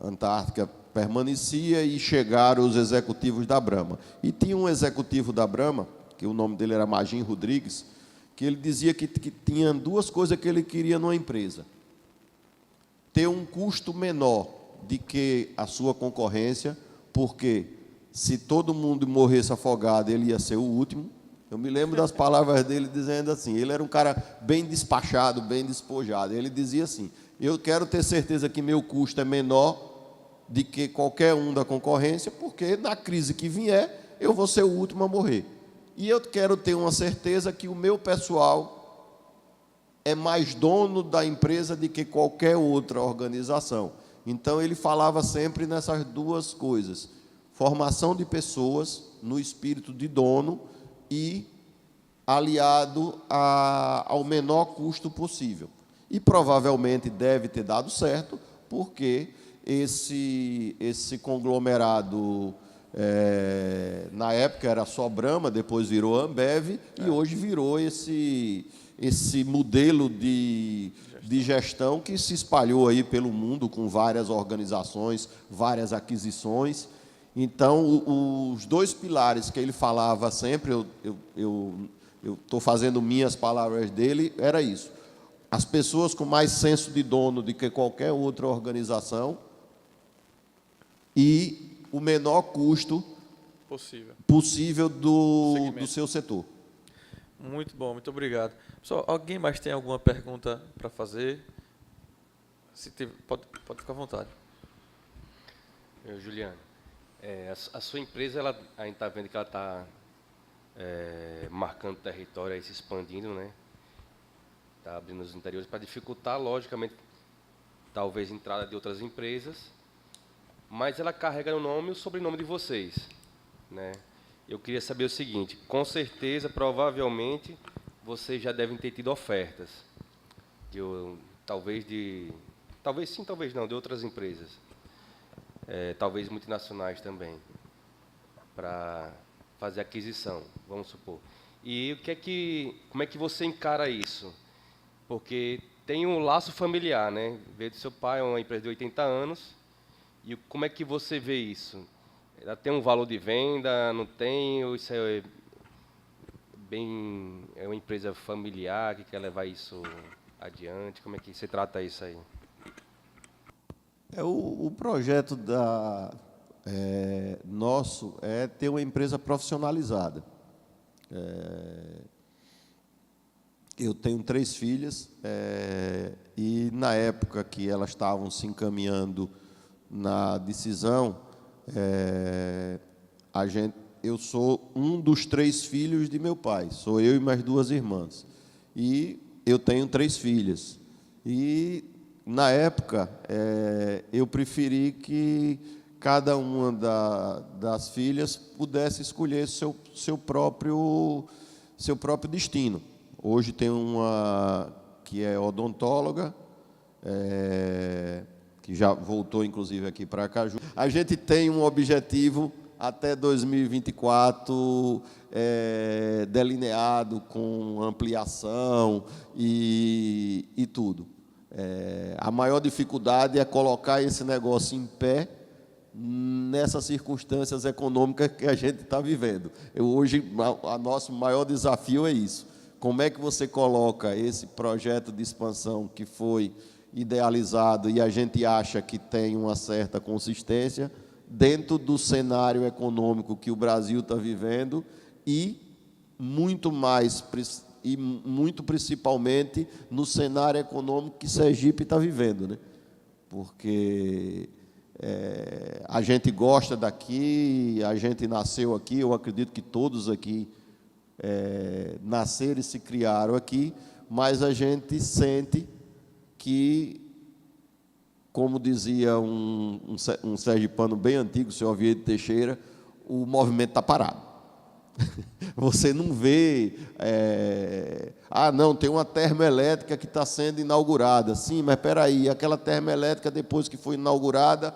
Antártica permanecia e chegaram os executivos da Brahma. E tinha um executivo da Brahma, que o nome dele era Magin Rodrigues, que ele dizia que tinha 2 coisas que ele queria numa empresa: ter um custo menor do que a sua concorrência, porque se todo mundo morresse afogado, ele ia ser o último. Eu me lembro das palavras dele dizendo assim, ele era um cara bem despachado, bem despojado. Ele dizia assim, eu quero ter certeza que meu custo é menor de que qualquer um da concorrência, porque na crise que vier, eu vou ser o último a morrer. E eu quero ter uma certeza que o meu pessoal é mais dono da empresa do que qualquer outra organização. Então, ele falava sempre nessas 2 coisas: formação de pessoas no espírito de dono e aliado ao menor custo possível. E provavelmente deve ter dado certo, porque esse conglomerado Na época era só Brahma, depois virou Ambev e hoje virou esse modelo de gestão que se espalhou aí pelo mundo com várias organizações, várias aquisições. Então, os dois pilares que ele falava sempre, eu estou fazendo minhas palavras dele, era isso. As pessoas com mais senso de dono do que qualquer outra organização e o menor custo possível do seu setor. Muito bom, muito obrigado. Pessoal, alguém mais tem alguma pergunta para fazer? Se tiver, pode ficar à vontade. Juliano, a sua empresa, a gente está vendo que ela está marcando território, aí, se expandindo, né? Está abrindo os interiores para dificultar, logicamente, talvez a entrada de outras empresas, mas ela carrega no nome e o sobrenome de vocês, né? Eu queria saber o seguinte: com certeza, provavelmente, vocês já devem ter tido ofertas, talvez sim, talvez não, de outras empresas, talvez multinacionais também, para fazer aquisição, vamos supor. E como é que você encara isso? Porque tem um laço familiar, né? Veio do seu pai, uma empresa de 80 anos, e como é que você vê isso? Ela tem um valor de venda, não tem, ou isso é uma empresa familiar que quer levar isso adiante? Como é que você trata isso aí? O projeto nosso é ter uma empresa profissionalizada. Eu tenho 3 filhas e, na época que elas estavam se encaminhando na decisão, eu sou um dos 3 filhos de meu pai, sou eu e mais 2 irmãs. E eu tenho 3 filhas. E, na época, eu preferi que cada uma das filhas pudesse escolher seu próprio destino. Hoje tem uma que é odontóloga, que já voltou, inclusive, aqui para Caju. A gente tem um objetivo até 2024 delineado com ampliação e tudo. A maior dificuldade é colocar esse negócio em pé nessas circunstâncias econômicas que a gente está vivendo. Hoje, nosso maior desafio é isso. Como é que você coloca esse projeto de expansão que foi idealizado e a gente acha que tem uma certa consistência dentro do cenário econômico que o Brasil está vivendo e muito principalmente no cenário econômico que Sergipe está vivendo, né? Porque a gente gosta daqui, a gente nasceu aqui, eu acredito que todos aqui nasceram e se criaram aqui, mas a gente sente que, como dizia um sergipano bem antigo, o senhor Oviedo Teixeira, o movimento está parado. Você não vê... não, tem uma termoelétrica que está sendo inaugurada. Sim, mas espera aí, aquela termoelétrica, depois que foi inaugurada,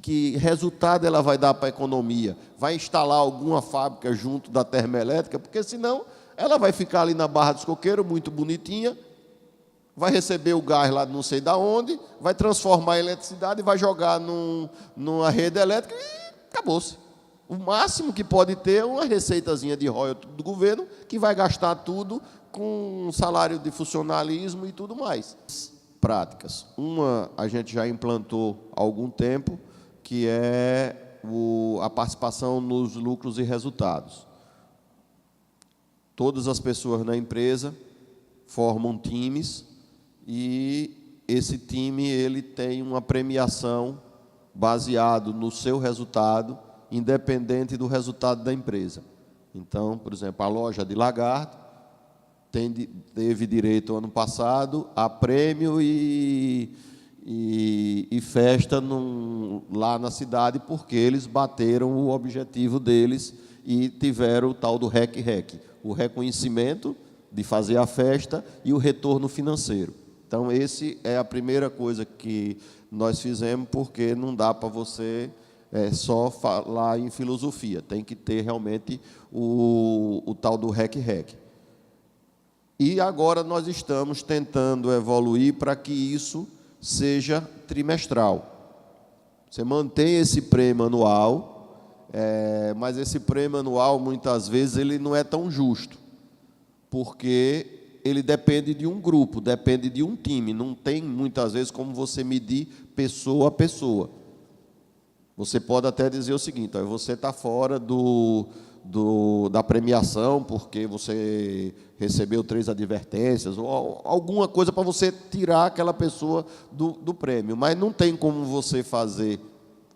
que resultado ela vai dar para a economia? Vai instalar alguma fábrica junto da termoelétrica? Porque, senão, ela vai ficar ali na Barra dos Coqueiros, muito bonitinha, vai receber o gás lá não sei de onde, vai transformar a eletricidade e vai jogar numa rede elétrica e acabou-se. O máximo que pode ter é uma receitazinha de royalties do governo, que vai gastar tudo com salário de funcionalismo e tudo mais. Práticas. Uma a gente já implantou há algum tempo, que é a participação nos lucros e resultados. Todas as pessoas na empresa formam times e esse time ele tem uma premiação baseado no seu resultado, independente do resultado da empresa. Então, por exemplo, a loja de Lagarto teve direito, ano passado, a prêmio e festa lá na cidade, porque eles bateram o objetivo deles e tiveram o tal do REC-REC, o reconhecimento de fazer a festa e o retorno financeiro. Então, esse é a primeira coisa que nós fizemos, porque não dá para você só falar em filosofia, tem que ter realmente o tal do REC-REC. E agora nós estamos tentando evoluir para que isso seja trimestral. Você mantém esse prêmio anual, mas esse prêmio anual, muitas vezes, ele não é tão justo, porque ele depende de um grupo, depende de um time, não tem, muitas vezes, como você medir pessoa a pessoa. Você pode até dizer o seguinte: você está fora da premiação porque você recebeu 3 advertências, ou alguma coisa para você tirar aquela pessoa do prêmio. Mas não tem como você fazer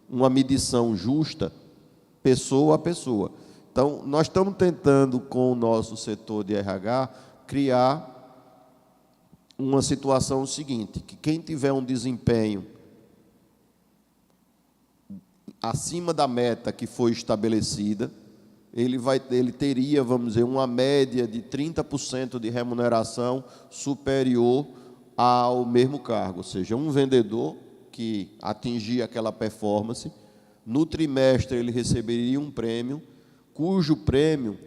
uma medição justa, pessoa a pessoa. Então, nós estamos tentando, com o nosso setor de RH, criar uma situação seguinte, que quem tiver um desempenho acima da meta que foi estabelecida, ele teria, vamos dizer, uma média de 30% de remuneração superior ao mesmo cargo. Ou seja, um vendedor que atingir aquela performance, no trimestre ele receberia um prêmio, cujo prêmio,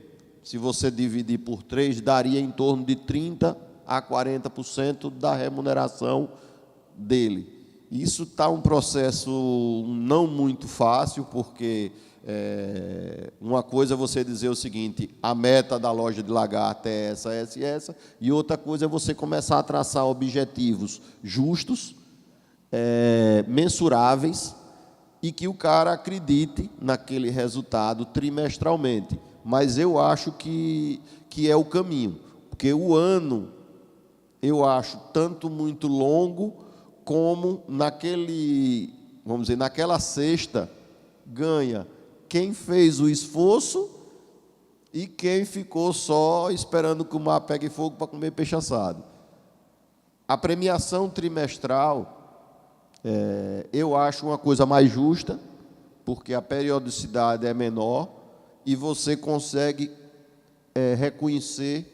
se você dividir por 3, daria em torno de 30% a 40% da remuneração dele. Isso está um processo não muito fácil, porque uma coisa é você dizer o seguinte: a meta da loja de lagarta é essa, essa e essa, e outra coisa é você começar a traçar objetivos justos, mensuráveis, e que o cara acredite naquele resultado trimestralmente. Mas eu acho que é o caminho, porque o ano, eu acho tanto muito longo, como vamos dizer, naquela cesta, ganha quem fez o esforço e quem ficou só esperando que o mar pegue fogo para comer peixe assado. A premiação trimestral, eu acho uma coisa mais justa, porque a periodicidade é menor e você consegue reconhecer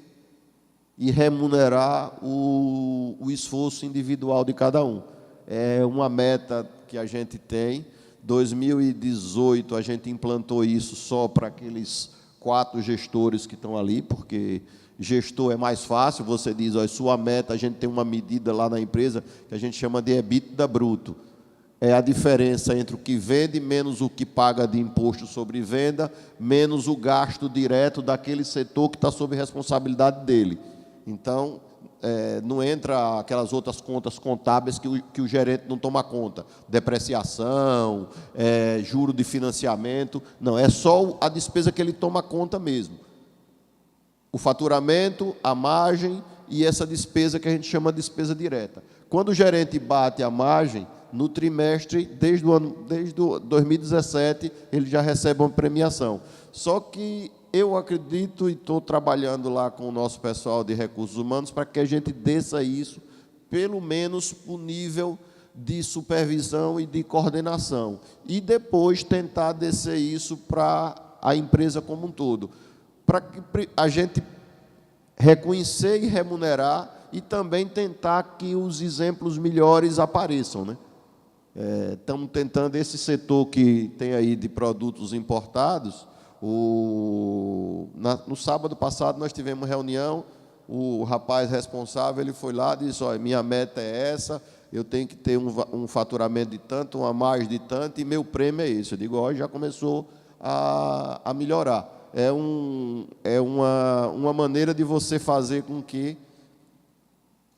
e remunerar o esforço individual de cada um. É uma meta que a gente tem. 2018 a gente implantou isso só para aqueles 4 gestores que estão ali, porque gestor é mais fácil, você diz: sua meta, a gente tem uma medida lá na empresa que a gente chama de EBITDA bruto. É a diferença entre o que vende menos o que paga de imposto sobre venda, menos o gasto direto daquele setor que está sob responsabilidade dele. Então, não entra aquelas outras contas contábeis que o gerente não toma conta. Depreciação, juro de financiamento. Não, é só a despesa que ele toma conta mesmo. O faturamento, a margem e essa despesa que a gente chama de despesa direta. Quando o gerente bate a margem, no trimestre, desde 2017, ele já recebe uma premiação. Só que eu acredito e estou trabalhando lá com o nosso pessoal de recursos humanos para que a gente desça isso, pelo menos para o nível de supervisão e de coordenação. E depois tentar descer isso para a empresa como um todo. Para que a gente reconhecer e remunerar e também tentar que os exemplos melhores apareçam, né? Estamos tentando, esse setor que tem aí de produtos importados, no sábado passado nós tivemos reunião, o rapaz responsável, ele foi lá e disse: minha meta é essa, eu tenho que ter um faturamento de tanto, uma margem de tanto, e meu prêmio é esse. Eu digo: já começou a melhorar. É uma maneira de você fazer com que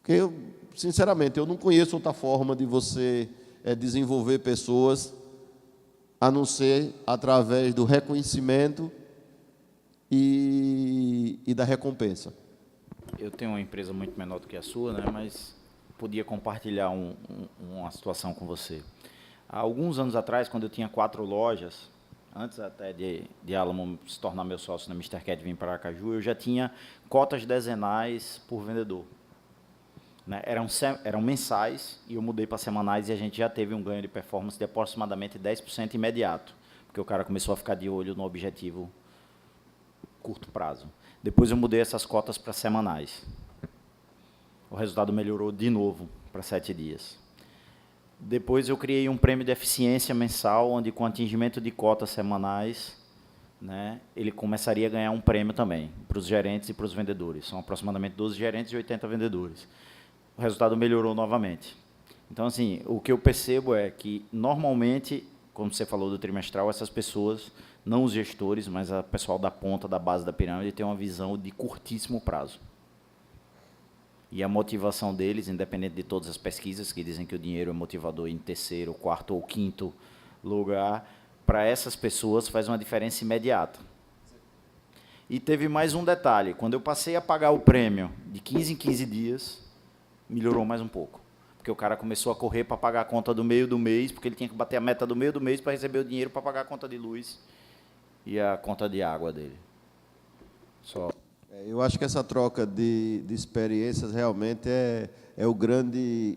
eu, sinceramente, eu não conheço outra forma de você desenvolver pessoas a não ser através do reconhecimento e da recompensa. Eu tenho uma empresa muito menor do que a sua, né, mas podia compartilhar uma situação com você. Há alguns anos atrás, quando eu tinha 4 lojas, antes até de Alamo se tornar meu sócio na Mr. Cat e vir para Aracaju, eu já tinha cotas dezenais por vendedor. Né? Eram mensais e eu mudei para semanais, e a gente já teve um ganho de performance de aproximadamente 10% imediato, porque o cara começou a ficar de olho no objetivo curto prazo. Depois eu mudei essas cotas para semanais. O resultado melhorou de novo para 7 dias. Depois eu criei um prêmio de eficiência mensal, onde com atingimento de cotas semanais, né, ele começaria a ganhar um prêmio também, para os gerentes e para os vendedores. São aproximadamente 12 gerentes e 80 vendedores. O resultado melhorou novamente. Então, assim, o que eu percebo é que, normalmente, como você falou do trimestral, essas pessoas, não os gestores, mas o pessoal da ponta, da base da pirâmide, tem uma visão de curtíssimo prazo. E a motivação deles, independente de todas as pesquisas que dizem que o dinheiro é motivador em terceiro, quarto ou quinto lugar, para essas pessoas faz uma diferença imediata. E teve mais um detalhe. Quando eu passei a pagar o prêmio de 15 em 15 dias, melhorou mais um pouco. Porque o cara começou a correr para pagar a conta do meio do mês, porque ele tinha que bater a meta do meio do mês para receber o dinheiro para pagar a conta de luz e a conta de água dele. Só. Eu acho que essa troca de experiências realmente é o grande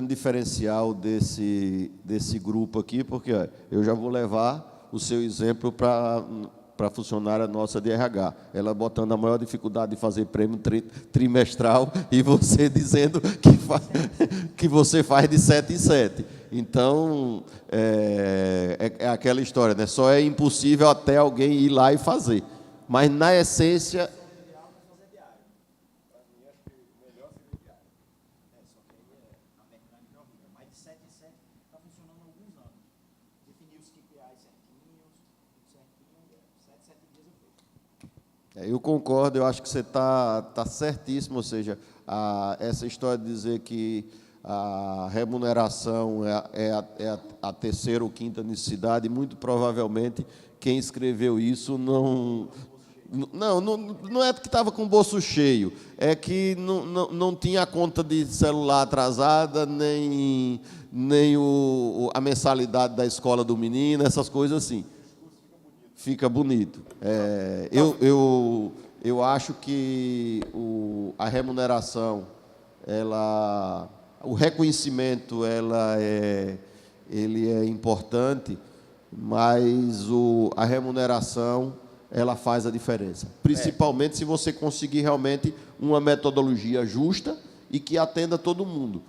diferencial desse grupo aqui, porque ó, eu já vou levar o seu exemplo para a funcionária nossa de RH. Ela botando a maior dificuldade de fazer prêmio trimestral e você dizendo que você faz de 7 em 7. Então, é aquela história, né? Só é impossível até alguém ir lá e fazer. Mas, na essência... Eu concordo, eu acho que você está certíssimo, ou seja, essa história de dizer que a remuneração é a terceira ou quinta necessidade, muito provavelmente quem escreveu isso não é que estava com o bolso cheio, é que não tinha a conta de celular atrasada, nem a mensalidade da escola do menino, essas coisas assim. Fica bonito. Eu acho que a remuneração, o reconhecimento, ele é importante, mas a remuneração, ela faz a diferença. Principalmente se você conseguir realmente uma metodologia justa e que atenda todo mundo.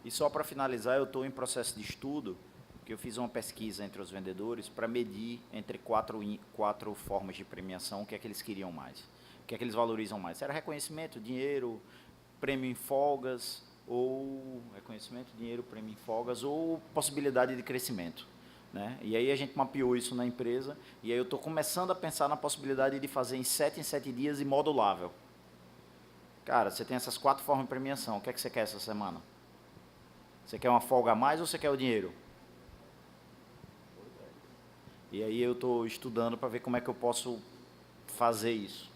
E só para finalizar, eu estou em processo de estudo, que eu fiz uma pesquisa entre os vendedores para medir entre quatro formas de premiação o que é que eles queriam mais, o que é que eles valorizam mais. Era reconhecimento, dinheiro, prêmio em folgas, ou possibilidade de crescimento, né? E aí a gente mapeou isso na empresa, e aí eu estou começando a pensar na possibilidade de fazer em 7 dias e modulável. Cara, você tem essas 4 formas de premiação, o que é que você quer essa semana? Você quer uma folga a mais ou você quer o dinheiro? E aí eu estou estudando para ver como é que eu posso fazer isso.